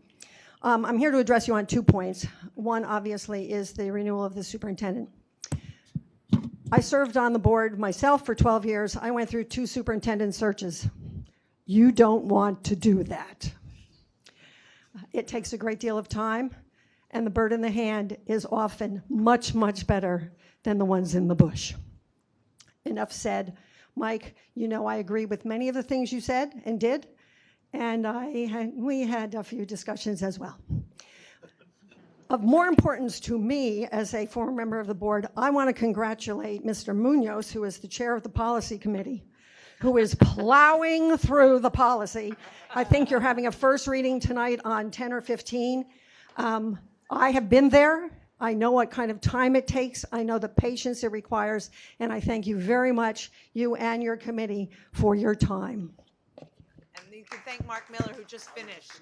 I'm here to address you on 2 points. One, obviously, is the renewal of the superintendent. I served on the board myself for 12 years. I went through 2 superintendent searches. You don't want to do that. It takes a great deal of time, and the bird in the hand is often much, much better than the ones in the bush. Enough said. Mike, you know I agree with many of the things you said and did, and we had a few discussions as well. Of more importance to me as a former member of the board, I want to congratulate Mr. Munoz, who is the chair of the policy committee, who is plowing through the policy. I think you're having a first reading tonight on 10 or 15. I have been there. I know what kind of time it takes. I know the patience it requires. And I thank you very much, you and your committee, for your time. And you can thank Mark Miller, who just finished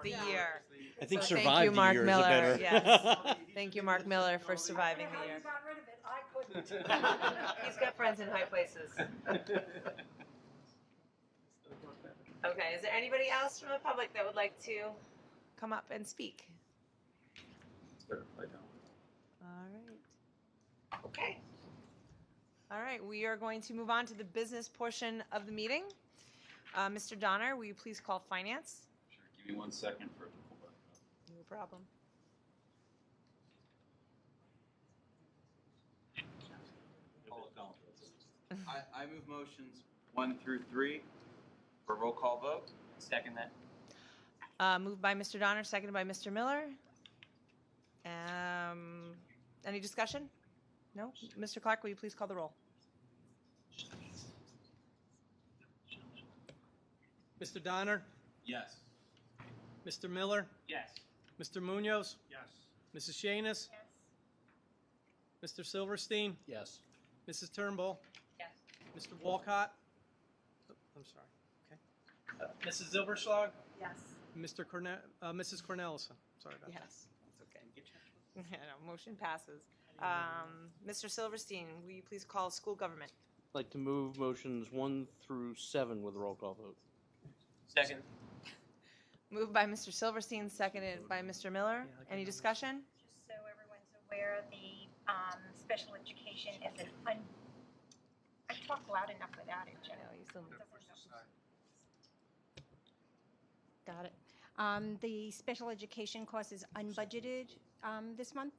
the year. I think So survived thank you, the Mark year is a Miller. better. Yes. Thank you, Mark Miller, for surviving the year. He's got friends in high places. Okay, is there anybody else from the public that would like to come up and speak? All right. Okay. All right, we are going to move on to the business portion of the meeting. Mr. Donner, will you please call finance? Sure. Give me 1 second for it to pull back up. No problem. I move motions 1 through 3 for roll call vote. Second that. Moved by Mr. Donner, seconded by Mr. Miller. Any discussion? No? Mr. Clark, will you please call the roll? Mr. Donner? Yes. Mr. Miller, Yes. Mr. Munoz, Yes. Mrs. Shanis, Mr. Silverstein, Yes. Mrs. Turnbull, Yes. Mr. Walcott. Oh, I'm sorry. Okay. Mrs. Zilberschlag, Yes. Mrs. Cornelison. Sorry about that. Yes, that's okay. Yeah, no, motion passes. Mr. Silverstein, will you please call school government? I'd like to move motions 1 through 7 with a roll call vote. Second. Moved by Mr. Silverstein, seconded by Mr. Miller. Any discussion? Just so everyone's aware, the special education is I talk loud enough without it, Jen. No, you still need. Got it. The special education cost is unbudgeted this month,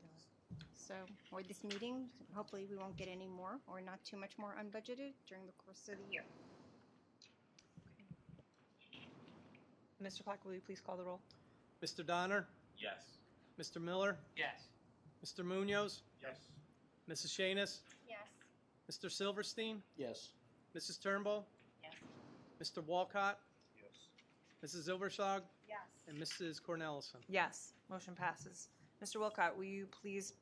so, or this meeting. Hopefully, we won't get any more, or not too much more unbudgeted during the course of the year. Mr. Clark, will you please call the roll? Mr. Donner, Yes. Mr. Miller, Yes. Mr. Munoz, Yes. Mrs. Shanis, Yes. Mr. Silverstein, Yes. Mrs. Turnbull, Yes. Mr. Walcott, Yes. Mrs. Zilberschlag, Yes. and Mrs. Cornelison. Yes, motion passes. Mr. Wilcott, will you please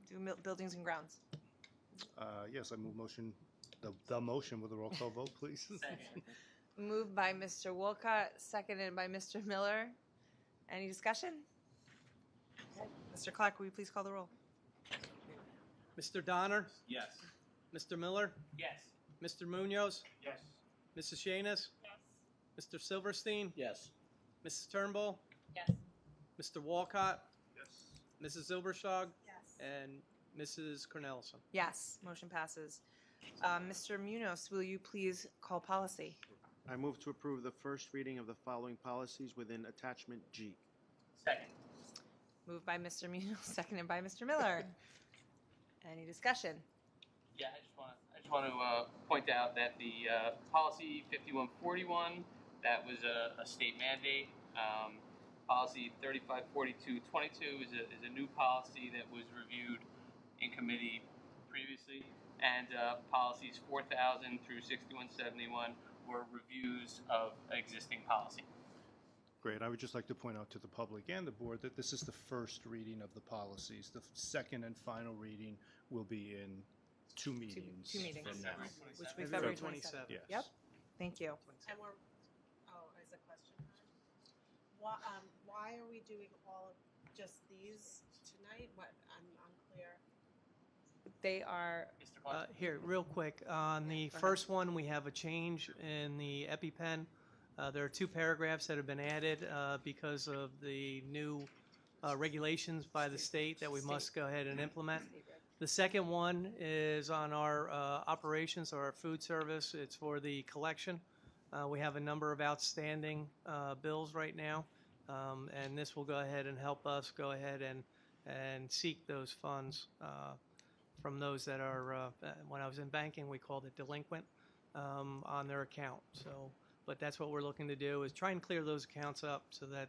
do buildings and grounds? Yes, I move motion, the motion with a roll call vote, please. Moved by Mr. Wilcott, seconded by Mr. Miller. Any discussion? Mr. Clark, will you please call the roll? Mr. Donner, Yes. Mr. Miller, Yes. Mr. Munoz, Yes. Mrs. Shanis, Yes. Mr. Silverstein, Yes. Mrs. Turnbull, Yes. Mr. Walcott, Yes. Mrs. Zilberschlag, Yes. and Mrs. Cornelison. Yes, motion passes. Mr. Munoz, will you please call policy? I move to approve the first reading of the following policies within attachment G. Second. Moved by Mr. Munoz, seconded by Mr. Miller. Any discussion? Yeah, I just want to point out that the policy 5141, that was a state mandate. Policy 354222 is a new policy that was reviewed in committee previously, and policies 4000 through 6171 were reviews of existing policy. Great. I would just like to point out to the public and the board that this is the first reading of the policies. The second and final reading will be in two meetings. Two meetings. From now. Which will be February 27th. Yes. Yep. Thank you. And we're, as a question, why are we doing all of just these tonight? What, I'm unclear. They are, Here, real quick, on the first one, we have a change in the EpiPen. There are two paragraphs that have been added because of the new regulations by the state that we must go ahead and implement. The second one is on our operations or our food service. It's for the collection. We have a number of outstanding bills right now, and this will go ahead and help us go ahead and seek those funds from those that are, when I was in banking, we called it delinquent on their account. So, but that's what we're looking to do, is try and clear those accounts up so that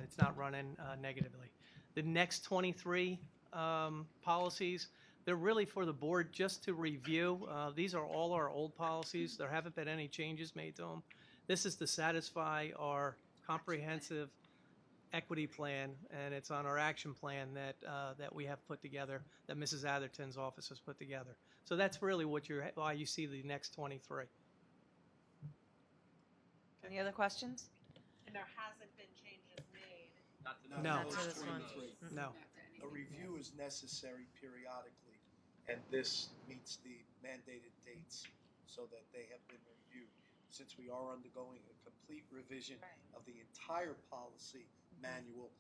it's not running negatively. The next 23 policies, they're really for the board just to review. These are all our old policies. There haven't been any changes made to them. This is to satisfy our comprehensive equity plan, and it's on our action plan that we have put together, that Mrs. Atherton's office has put together. So that's really why you see the next 23. any other questions? And there hasn't been changes made. No. Not to this one. No. A review is necessary periodically, and this meets the mandated dates so that they have been reviewed. Since we are undergoing a complete revision of the entire policy manual,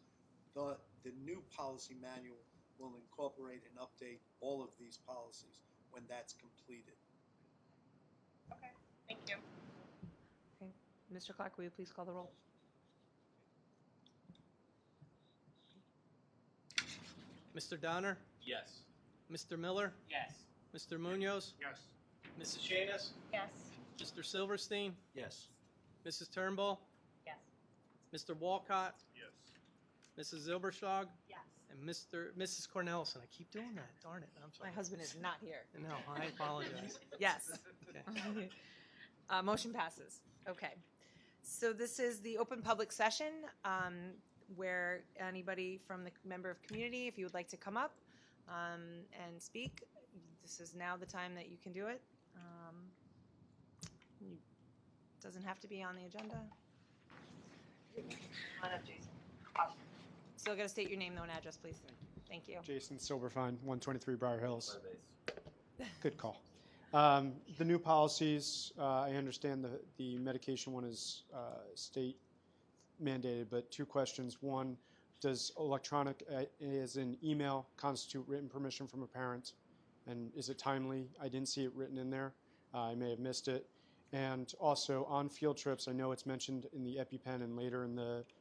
the new policy manual will incorporate and update all of these policies when that's completed. Okay, thank you. Okay. Mr. Clark, will you please call the roll? Mr. Donner, Yes. Mr. Miller, Yes. Mr. Munoz, Yes. Mrs. Shanis, Yes. Mr. Silverstein, Yes. Mrs. Turnbull, Yes. Mr. Walcott, Yes. Mrs. Zilberschlag, Yes. and Mrs. Cornelison. I keep doing that. Darn it. I'm sorry. My husband is not here. No, I apologize. Yes. Okay. Motion passes. Okay. So this is the open public session where anybody from the member of community, if you would like to come up and speak, this is now the time that you can do it. Doesn't have to be on the agenda. Come on up, Jason. Still got to state your name though and address, please. Thank you. Jason Silverfine, 123 Briar Hills. Good call. The new policies, I understand the medication one is state mandated, but two questions. One, does electronic, as in email, constitute written permission from a parent? And is it timely? I didn't see it written in there. I may have missed it. And also on field trips, I know it's mentioned in the EpiPen and later in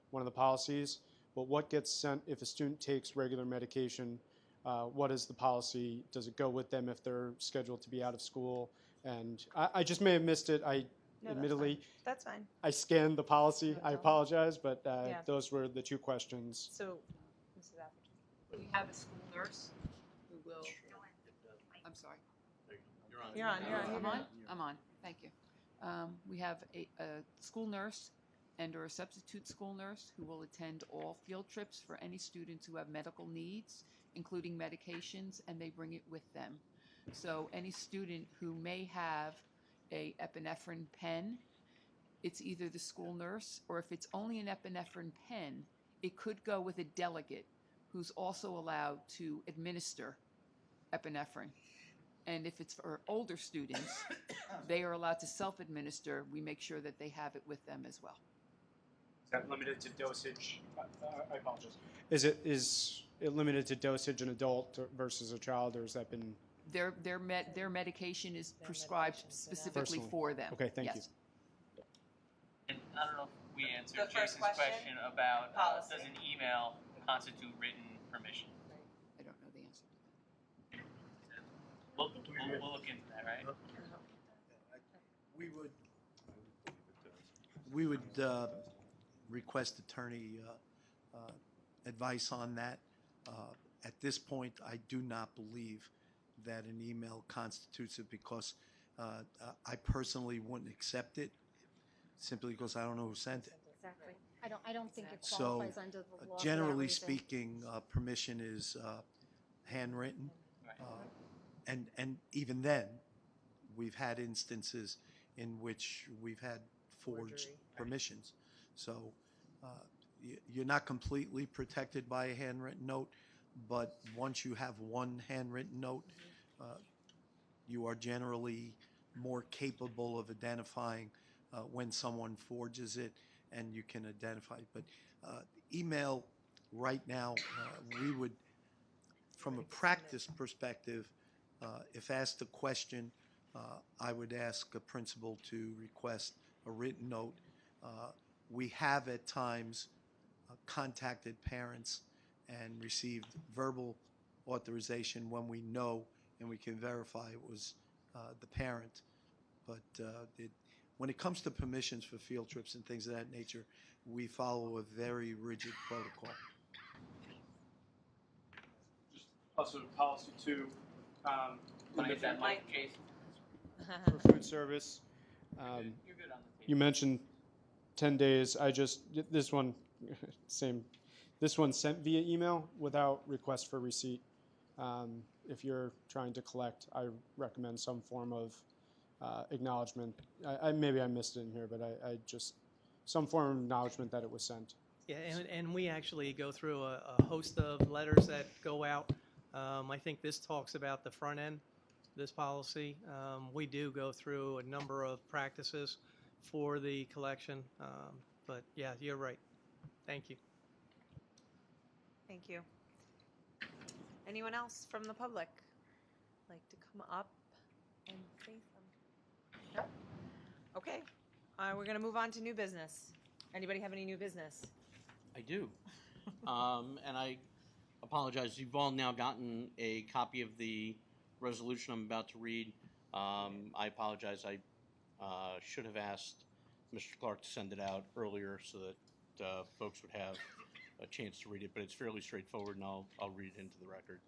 one of the policies, but what gets sent if a student takes regular medication? What is the policy? Does it go with them if they're scheduled to be out of school? And I just may have missed it. No, Admittedly, that's fine. I scanned the policy. I apologize, but Yeah. those were the two questions. So, Mrs. Appleton. We have a school nurse who will. I'm sorry. You're on. You're on. I'm on? I'm on. Thank you. We have a school nurse and/or a substitute school nurse who will attend all field trips for any students who have medical needs, including medications, and they bring it with them. So any student who may have a epinephrine pen, it's either the school nurse, or if it's only an epinephrine pen, it could go with a delegate who's also allowed to administer epinephrine. And if it's for older students, they are allowed to self-administer. We make sure that they have it with them as well. Is that limited to dosage? I apologize. Is it limited to dosage an adult versus a child, or has that been? Their medication is prescribed specifically Personally. for them. Okay, thank Yes. you. And I don't know if we answered The first Jason's question, question about policy. does an email constitute written permission? I don't know the answer. We'll look into that, right? We would request attorney advice on that. At this point, I do not believe that an email constitutes it because I personally wouldn't accept it simply because I don't know who sent it. Exactly. I don't think it So, qualifies under the law for that generally reason. speaking, permission is handwritten. And even then, we've had instances in which we've had forged permissions. So you're not completely protected by a handwritten note, but once you have one handwritten note, you are generally more capable of identifying when someone forges it, and you can identify it. But email right now, we would, from a practice perspective, if asked a question, I would ask a principal to request a written note. We have at times contacted parents and received verbal authorization when we know and we can verify it was the parent. But when it comes to permissions for field trips and things of that nature, we follow a very rigid protocol. Also, policy 2. Can I get that mic, Jason? For food service. You're good on the You mentioned 10 days. This one, same. This one sent via email without request for receipt. If you're trying to collect, I recommend some form of acknowledgement. Maybe I missed it in here, but I just, some form of acknowledgement that it was sent. Yeah, and we actually go through a host of letters that go out. I think this talks about the front end, this policy. We do go through a number of practices for the collection, but yeah, you're right. Thank you. Thank you. Anyone else from the public like to come up and say something? No? Okay. We're going to move on to new business. Anybody have any new business? I do. And I apologize. You've all now gotten a copy of the resolution I'm about to read. I apologize. I should have asked Mr. Clark to send it out earlier so that folks would have a chance to read it, but it's fairly straightforward, and I'll read it into the record.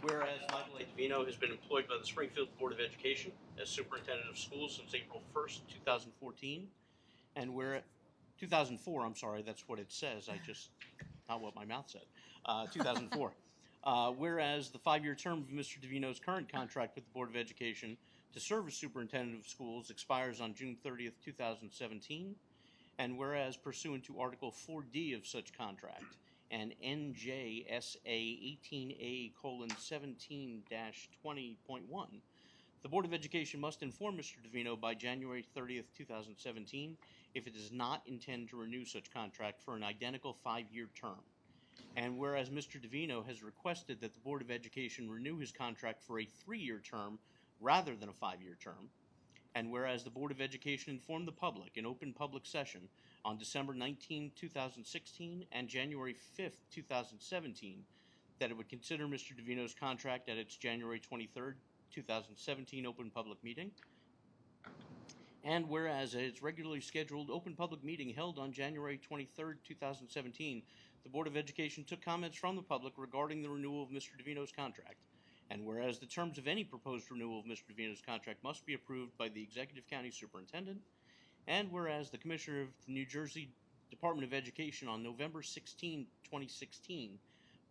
Whereas Michael A. Davino has been employed by the Springfield Board of Education as Superintendent of Schools since April 1st, 2014, And where 2004, I'm sorry, that's what it says. I just, not what my mouth said. 2004. Whereas the 5-year term of Mr. DeVino's current contract with the Board of Education to serve as superintendent of schools expires on June 30th, 2017. And whereas pursuant to Article 4D of such contract and NJSA 18A:17-20.1, the Board of Education must inform Mr. DeVino by January 30th, 2017, if it does not intend to renew such contract for an identical 5-year term. And whereas Mr. DeVino has requested that the Board of Education renew his contract for a 3-year term rather than a 5-year term, and whereas the Board of Education informed the public in open public session on December 19, 2016 and January 5, 2017, that it would consider Mr. DeVino's contract at its January 23, 2017 open public meeting. And whereas at its regularly scheduled open public meeting held on January 23, 2017, the Board of Education took comments from the public regarding the renewal of Mr. DeVino's contract. And whereas the terms of any proposed renewal of Mr. DeVino's contract must be approved by the Executive County Superintendent. And whereas the Commissioner of the New Jersey Department of Education on November 16, 2016,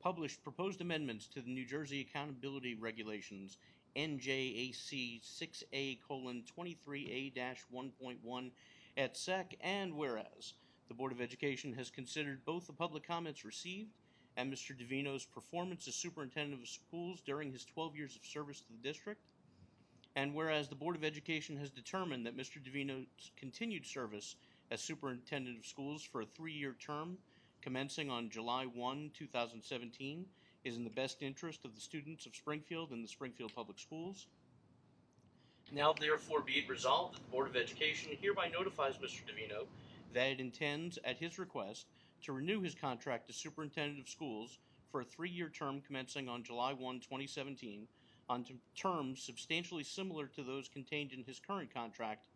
published proposed amendments to the New Jersey Accountability Regulations NJAC 6A:23A-1.1 et sec. And whereas the Board of Education has considered both the public comments received and Mr. DeVino's performance as superintendent of schools during his 12 years of service to the district. And whereas the Board of Education has determined that Mr. DeVino's continued service as superintendent of schools for a 3-year term commencing on July 1, 2017 is in the best interest of the students of Springfield and the Springfield Public Schools. Now therefore be it resolved that the Board of Education hereby notifies Mr. DeVino that it intends, at his request, to renew his contract as superintendent of schools for a 3-year term commencing on July 1, 2017, on terms substantially similar to those contained in his current contract,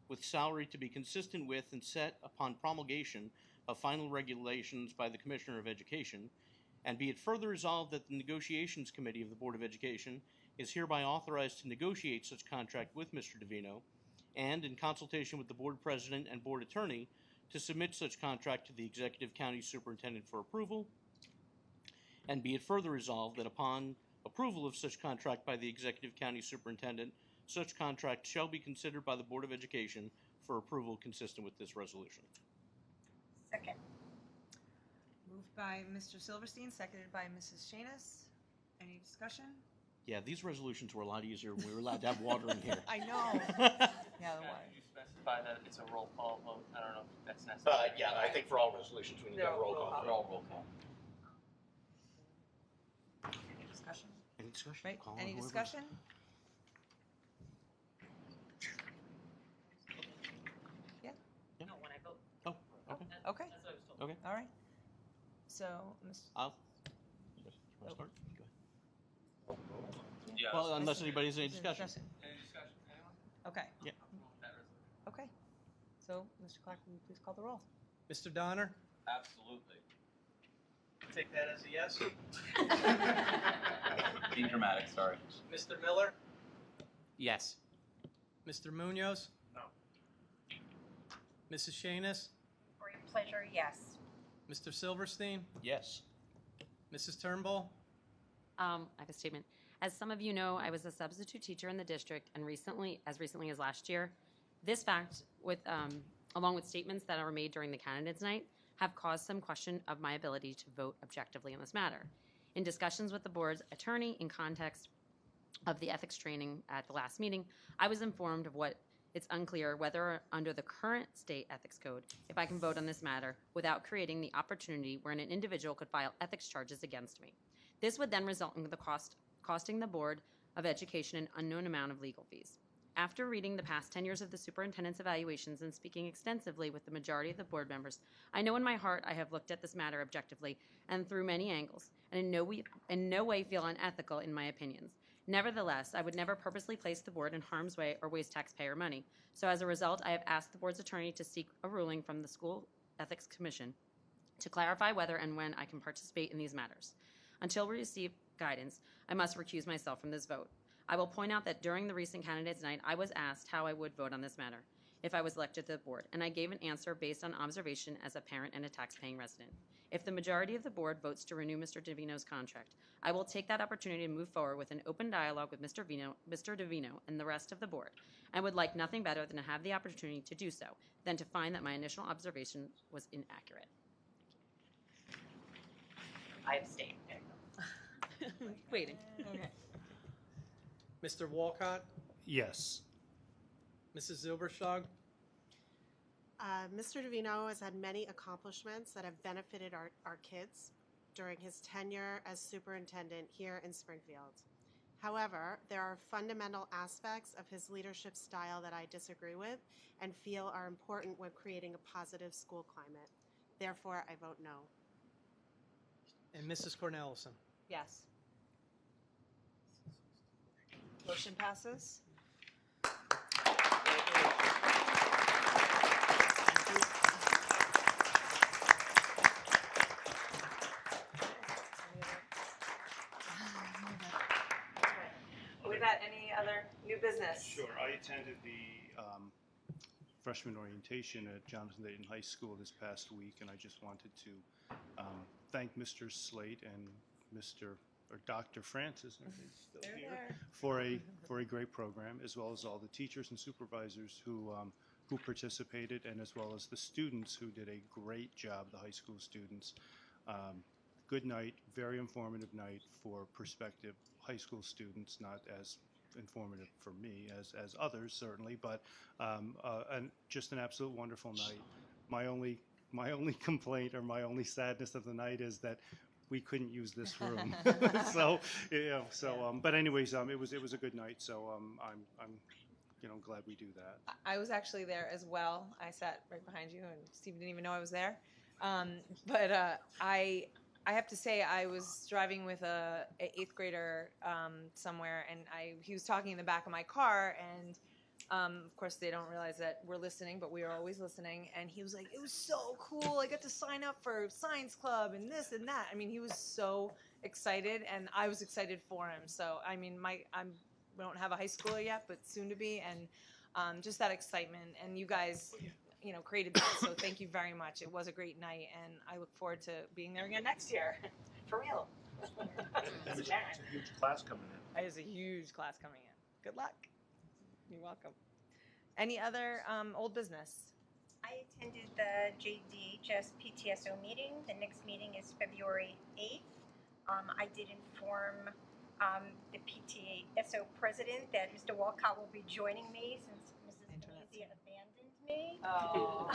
with salary to be consistent with and set upon promulgation of final regulations by the Commissioner of Education. And be it further resolved that the Negotiations Committee of the Board of Education is hereby authorized to negotiate such contract with Mr. DeVino, and in consultation with the Board President and Board Attorney, to submit such contract to the Executive County Superintendent for approval. And be it further resolved that upon approval of such contract by the Executive County Superintendent, such contract shall be considered by the Board of Education for approval consistent with this resolution. Second. Moved by Mr. Silverstein, seconded by Mrs. Shanis. Any discussion? Yeah, these resolutions were a lot easier when we were allowed to have water in here. I know. Yeah, the water. Did you specify that it's a roll call vote? I don't know if that's necessary. Yeah, I think for all resolutions we need to have roll call. Roll call. Any discussion? Any discussion? Right, Call on any whoever. discussion? Yeah? No, when I vote. Oh, okay. Okay. That's what I was told. Okay. All right. So, Ms. I'll start. Go ahead. Yeah. Well, unless anybody has any Is there discussion. Any discussion? Anyone? Okay. Yeah. That resolution. Okay. So, Mr. Clark, will you please call the roll? Mr. Donner? Absolutely. Take that as a yes. Being dramatic, sorry. Mr. Miller? Yes. Mr. Munoz? No. Mrs. Shanis? For your pleasure, yes. Mr. Silverstein? Yes. Mrs. Turnbull? I have a statement. As some of you know, I was a substitute teacher in the district, and as recently as last year, this fact, along with statements that are made during the candidates' night, have caused some question of my ability to vote objectively on this matter. In discussions with the board's attorney in context of the ethics training at the last meeting, I was informed of what it's unclear whether under the current state ethics code, if I can vote on this matter without creating the opportunity wherein an individual could file ethics charges against me. This would then result in the costing the Board of Education an unknown amount of legal fees. After reading the past 10 years of the superintendent's evaluations and speaking extensively with the majority of the board members, I know in my heart I have looked at this matter objectively and through many angles, and in no way feel unethical in my opinions. Nevertheless, I would never purposely place the board in harm's way or waste taxpayer money. So as a result, I have asked the board's attorney to seek a ruling from the School Ethics Commission to clarify whether and when I can participate in these matters. Until we receive guidance, I must recuse myself from this vote. I will point out that during the recent candidates' night, I was asked how I would vote on this matter. if I was elected to the board, and I gave an answer based on observation as a parent and a tax-paying resident. If the majority of the board votes to renew Mr. Davino's contract, I will take that opportunity to move forward with an open dialogue with Mr. Davino and the rest of the board. I would like nothing better than to have the opportunity to do so, than to find that my initial observation was inaccurate. I abstain. Waiting. Okay. Mr. Walcott, Yes. Mrs. Zilbershlag, Mr. Davino has had many accomplishments that have benefited our kids during his tenure as superintendent here in Springfield. However, there are fundamental aspects of his leadership style that I disagree with and feel are important when creating a positive school climate. Therefore, I vote no. and Mrs. Cornelison. Yes. Motion passes. With that, any other new business? Sure. I attended the freshman orientation at Jonathan Dayton High School this past week, and I just wanted to thank Mr. Slate and Dr. Francis still They're here, there. for a great program, as well as all the teachers and supervisors who participated, and as well as the students who did a great job, the high school students. Good night, very informative night for prospective high school students, not as informative for me as others certainly, but and just an absolute wonderful night. My only complaint or my only sadness of the night is that we couldn't use this room. But anyways, it was a good night. So I'm glad we do that. I was actually there as well. I sat right behind you, and Steve didn't even know I was there. But I have to say, I was driving with a 8th grader somewhere, and he was talking in the back of my car, and of course they don't realize that we're listening, but we are always listening. And he was like, "It was so cool. I got to sign up for science club and this and that." I mean, he was so excited, and I was excited for him. So I mean, we don't have a high schooler yet, but soon to be, and just that excitement. And you guys, created that. So thank you very much. It was a great night, and I look forward to being there again next year, for real. It's a huge class coming in. It is a huge class coming in. Good luck. You're welcome. Any other old business? I attended the JDHS PTSO meeting. The next meeting is February 8th. I did inform the PTSO president that Mr. Walcott will be joining me since Mrs. Maisie abandoned me. Oh,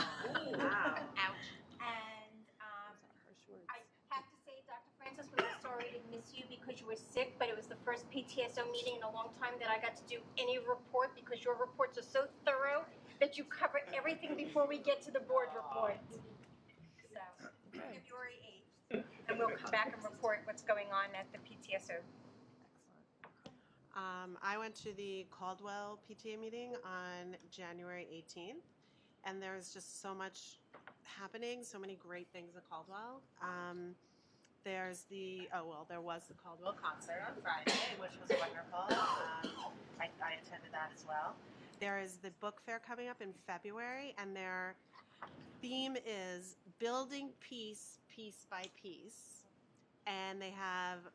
wow. Ouch. And I have to say, Dr. Francis, we were sorry to miss you because you were sick, but it was the first PTSO meeting in a long time that I got to do any report because your reports are so thorough that you cover everything before we get to the board report. So, February 8th. And we'll come back and report what's going on at the PTSO. I went to the Caldwell PTA meeting on January 18th, and there's just so much happening, so many great things at Caldwell. There was the Caldwell concert on Friday, which was wonderful. I attended that as well. There is the book fair coming up in February, and their theme is Building Peace, Piece by Piece. And they have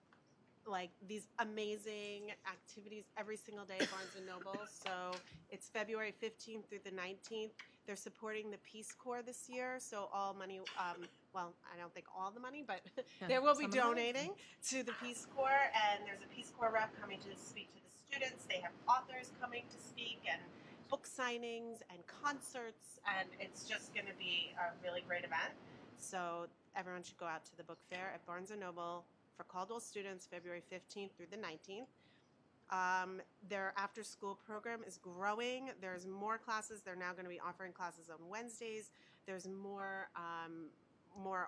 these amazing activities every single day at Barnes & Noble. So it's February 15th through the 19th. They're supporting the Peace Corps this year, so all money, well, I don't think all the money, but they will be donating to the Peace Corps, and there's a Peace Corps rep coming to speak to the students. They have authors coming to speak, and book signings, and concerts, and it's just going to be a really great event. So everyone should go out to the book fair at Barnes & Noble for Caldwell students, February 15th through the 19th. Their after-school program is growing. There's more classes. They're now going to be offering classes on Wednesdays. There's more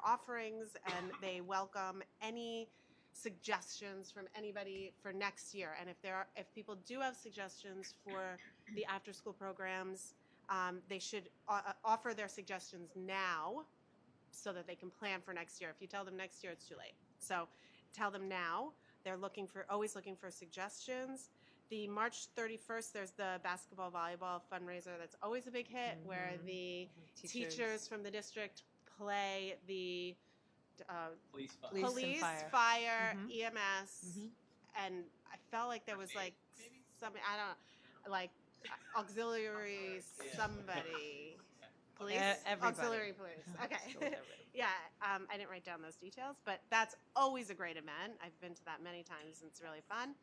offerings, and they welcome any suggestions from anybody for next year. And if people do have suggestions for the after-school programs, they should offer their suggestions now so that they can plan for next year. If you tell them next year, it's too late. So tell them now. They're always looking for suggestions. the March 31st, there's the basketball volleyball fundraiser. That's always a big hit, where the teachers from the district play the Police fire. police, fire, EMS, and I felt like there was like something, I don't know, like auxiliary somebody. Police? Everybody. Auxiliary police. Okay. Yeah, I didn't write down those details, but that's always a great event. I've been to that many times, and it's really fun.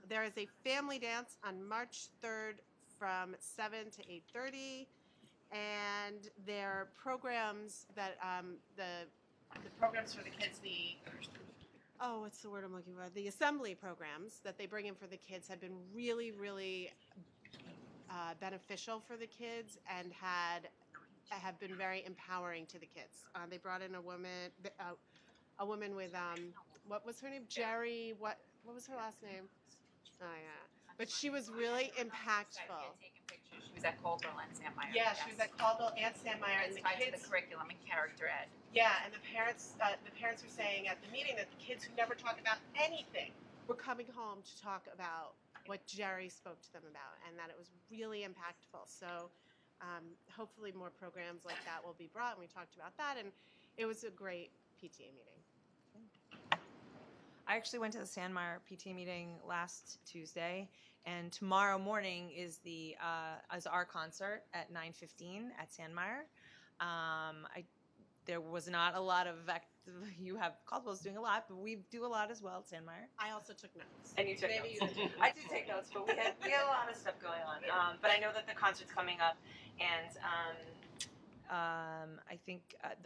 There is a family dance on March 3rd from 7 to 8:30, and there are programs that the programs for the kids, what's the word I'm looking for? The assembly programs that they bring in for the kids have been really, really beneficial for the kids and have been very empowering to the kids. They brought in a woman with what was her name? Jerry. What was her last name? Oh yeah, but she was really impactful. She was at Caldwell and Sandmeyer. Yeah, she was at Caldwell and Sandmeyer, and It's the tied to kids. the curriculum and character ed. Yeah, and the parents were saying at the meeting that the kids who never talk about anything were coming home to talk about what Jerry spoke to them about, and that it was really impactful. So hopefully more programs like that will be brought, and we talked about that, and it was a great PTA meeting. I actually went to the Sandmeyer PT meeting last Tuesday, and tomorrow morning is our concert at 9:15 at Sandmeyer. There was not a lot of you have Caldwell's doing a lot, but we do a lot as well at Sandmeyer. I also took notes. And you took Maybe notes. you did. I did take notes, but we had a lot of stuff going on. But I know that the concert's coming up, and I think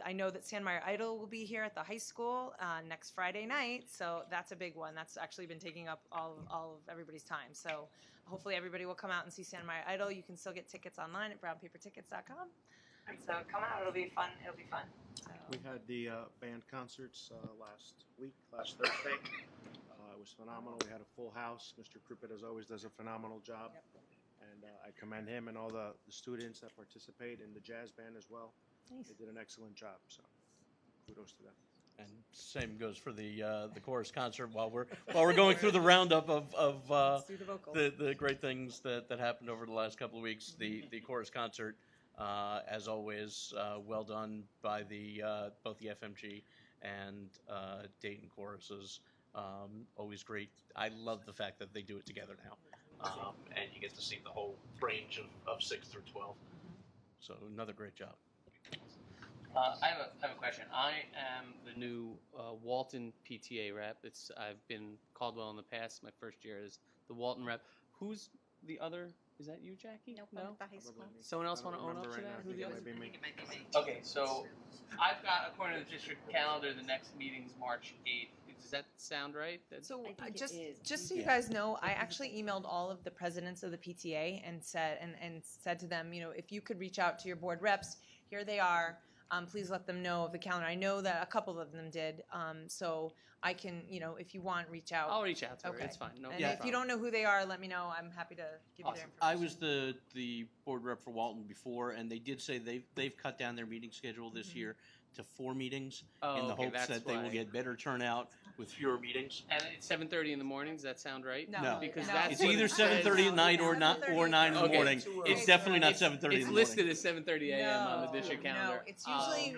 I know that Sandmeyer Idol will be here at the high school next Friday night, so that's a big one. That's actually been taking up all of everybody's time. So hopefully everybody will come out and see Sandmeyer Idol. You can still get tickets online at brownpapertickets.com. So come out; it'll be fun. It'll be fun. So. We had the band concerts last Thursday. It was phenomenal. We had a full house. Mr. Kruppet, as always, does a phenomenal job. And I commend him and all the students that participate in the jazz band as well. Nice. They did an excellent job, so kudos to them. And same goes for the chorus concert. While we're going through the roundup of the great things that happened over the last couple of weeks, the chorus concert, as always, well done by both the FMG and Dayton choruses. Always great. I love the fact that they do it together now, and you get to see the whole range of 6 through 12. So another great job. I have a question. I am The new Walton PTA rep. I've been Caldwell in the past. My first year is the Walton rep. Who's the other? Is that you, Jackie? Nope, No. I'm at the high school. Someone else I don't want to own up remember to right that? now. Who the I other? think it might be me. Okay, so I've got, according to the district calendar, the next meeting's March 8th. Does that sound right? So just so you guys know, I actually emailed all of the presidents of the PTA and said to them, if you could reach out to your board reps, here they are. Please let them know of the calendar. I know that a couple of them did, so I can, if you want, reach out. I'll reach out to her. Okay. It's fine. No And problem. if you don't know who they are, let me know. I'm happy to give you their information. I was the board rep for Walton before, and they did say they've cut down their meeting schedule this year to 4 meetings in the hopes that they will get better turnout with fewer meetings. And it's 7:30 in the morning. Does that sound right? No. Because No. that's It's what either it says. 7:30 at night or 9 in the morning. It's definitely not 7:30 in the morning. It's listed as 7:30 a.m. on the district No, calendar. it's usually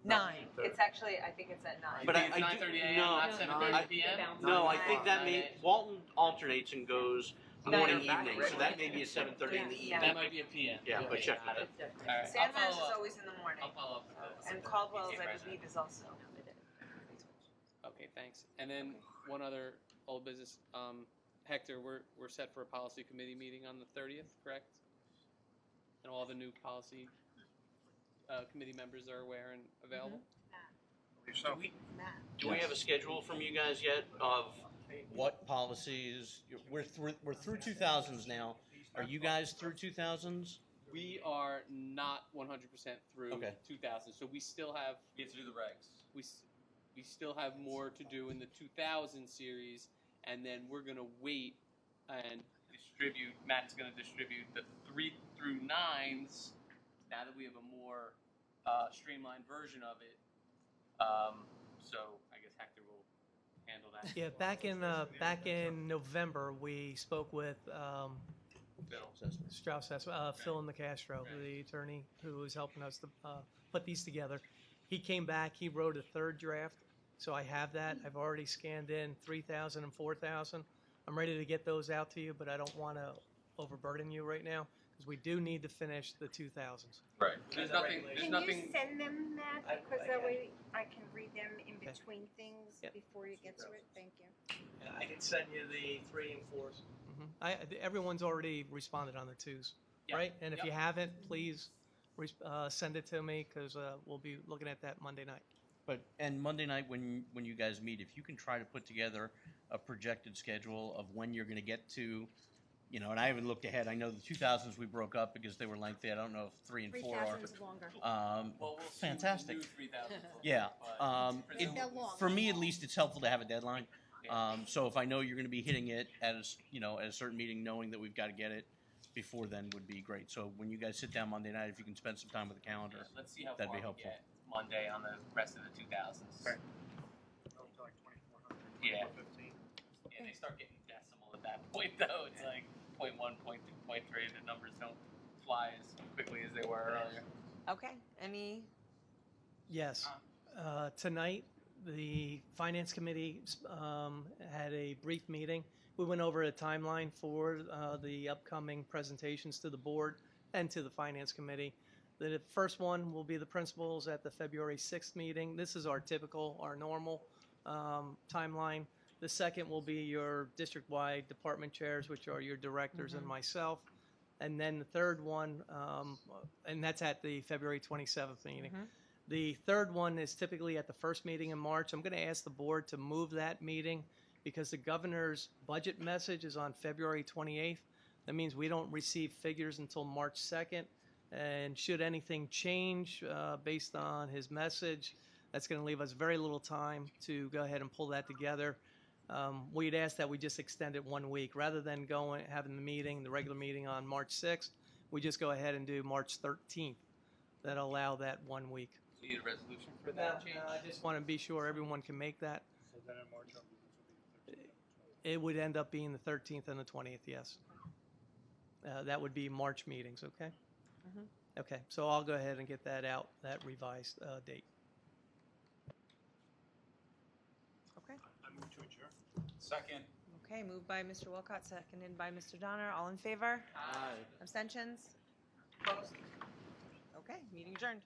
9. It's actually, I think it's at 9. But It's 9:30 a.m., not 7:30 p.m.? No, I think that Walton alternates and goes morning, evening, so that may be a 7:30 in the evening. That might be a PM. Yeah, but check with it. All right, I'll Sandman's is follow up. always in the morning. I'll follow up with the And Caldwell's, PTA I president. believe, is also. Okay, thanks. And then one other old business. Hector, we're set for a policy committee meeting on the 30th, correct? And all the new policy committee members are aware and available? Do we have a schedule from you guys yet of what policies? We're through 2000s now. Are you guys through 2000s? We are not 100% through Okay. 2000, so we still have. You have to do the regs. We still have more to do in the 2000 series, and then we're gonna wait and Distribute. Matt's going to distribute the 3 through 9s now that we have a more streamlined version of it. So I guess Hector will handle that? Yeah, back in November, we spoke with Strauss, Phil Nicastro, the attorney who was helping us to put these together. He came back, he wrote a third draft, so I have that. I've already scanned in 3,000 and 4,000. I'm ready to get those out to you, but I don't want to overburden you right now, because we do need to finish the 2,000s. Right. There's nothing, Can you send them that, because that way I can read them in between things Yep. before you get to it? Thank you. I can send you the 3 and 4s. Everyone's already responded on their 2s, Yeah. right? And if Yep. you haven't, please send it to me, because we'll be looking at that Monday night. And Monday night when you guys meet, if you can try to put together a projected schedule of when you're going to get to, and I haven't looked ahead. I know the 2000s we broke up because they were lengthy. I don't know if 3 and 4 are. 3,000's longer. Well, we'll Fantastic. see the new 3,000. Yeah. They're long. For me, at least, it's helpful to have a deadline. So if I know you're going to be hitting it at a certain meeting, knowing that we've got to get it before then would be great. So when you guys sit down Monday night, if you can spend some time with the calendar, Let's see how that'd far be helpful. we get Monday on the rest of the 2000s. Right. Yeah. Yeah, they start getting decimal at that point, though. It's like 0.1, 0.2, 0.3. The numbers don't fly as quickly as they were earlier. Okay, any, Yes. Tonight, the Finance Committee had a brief meeting. We went over a timeline for the upcoming presentations to the board and to the Finance Committee. The first one will be the principals at the February 6th meeting. This is our normal timeline. The second will be your district-wide department chairs, which are your directors and myself. And then the third one, and that's at the February 27th meeting. The third one is typically at the first meeting in March. I'm going to ask the board to move that meeting because the governor's budget message is on February 28th. That means we don't receive figures until March 2nd. And should anything change based on his message, that's going to leave us very little time to go ahead and pull that together. We'd ask that we just extend it 1 week. Rather than having the regular meeting on March 6th, we just go ahead and do March 13th. That'll allow that 1 week. Do you need a resolution for that change? I just want to be sure everyone can make that. So then in March, our meetings will be the 13th. It would end up being the 13th and the 20th, yes. That would be March meetings, okay? Okay, so I'll go ahead and get that out, that revised date. okay. I move to adjourn. Second. Okay, moved by Mr. Wilcott, seconded by Mr. Donner. All in favor? Aye. Abstentions? Opposed? Okay, meeting adjourned.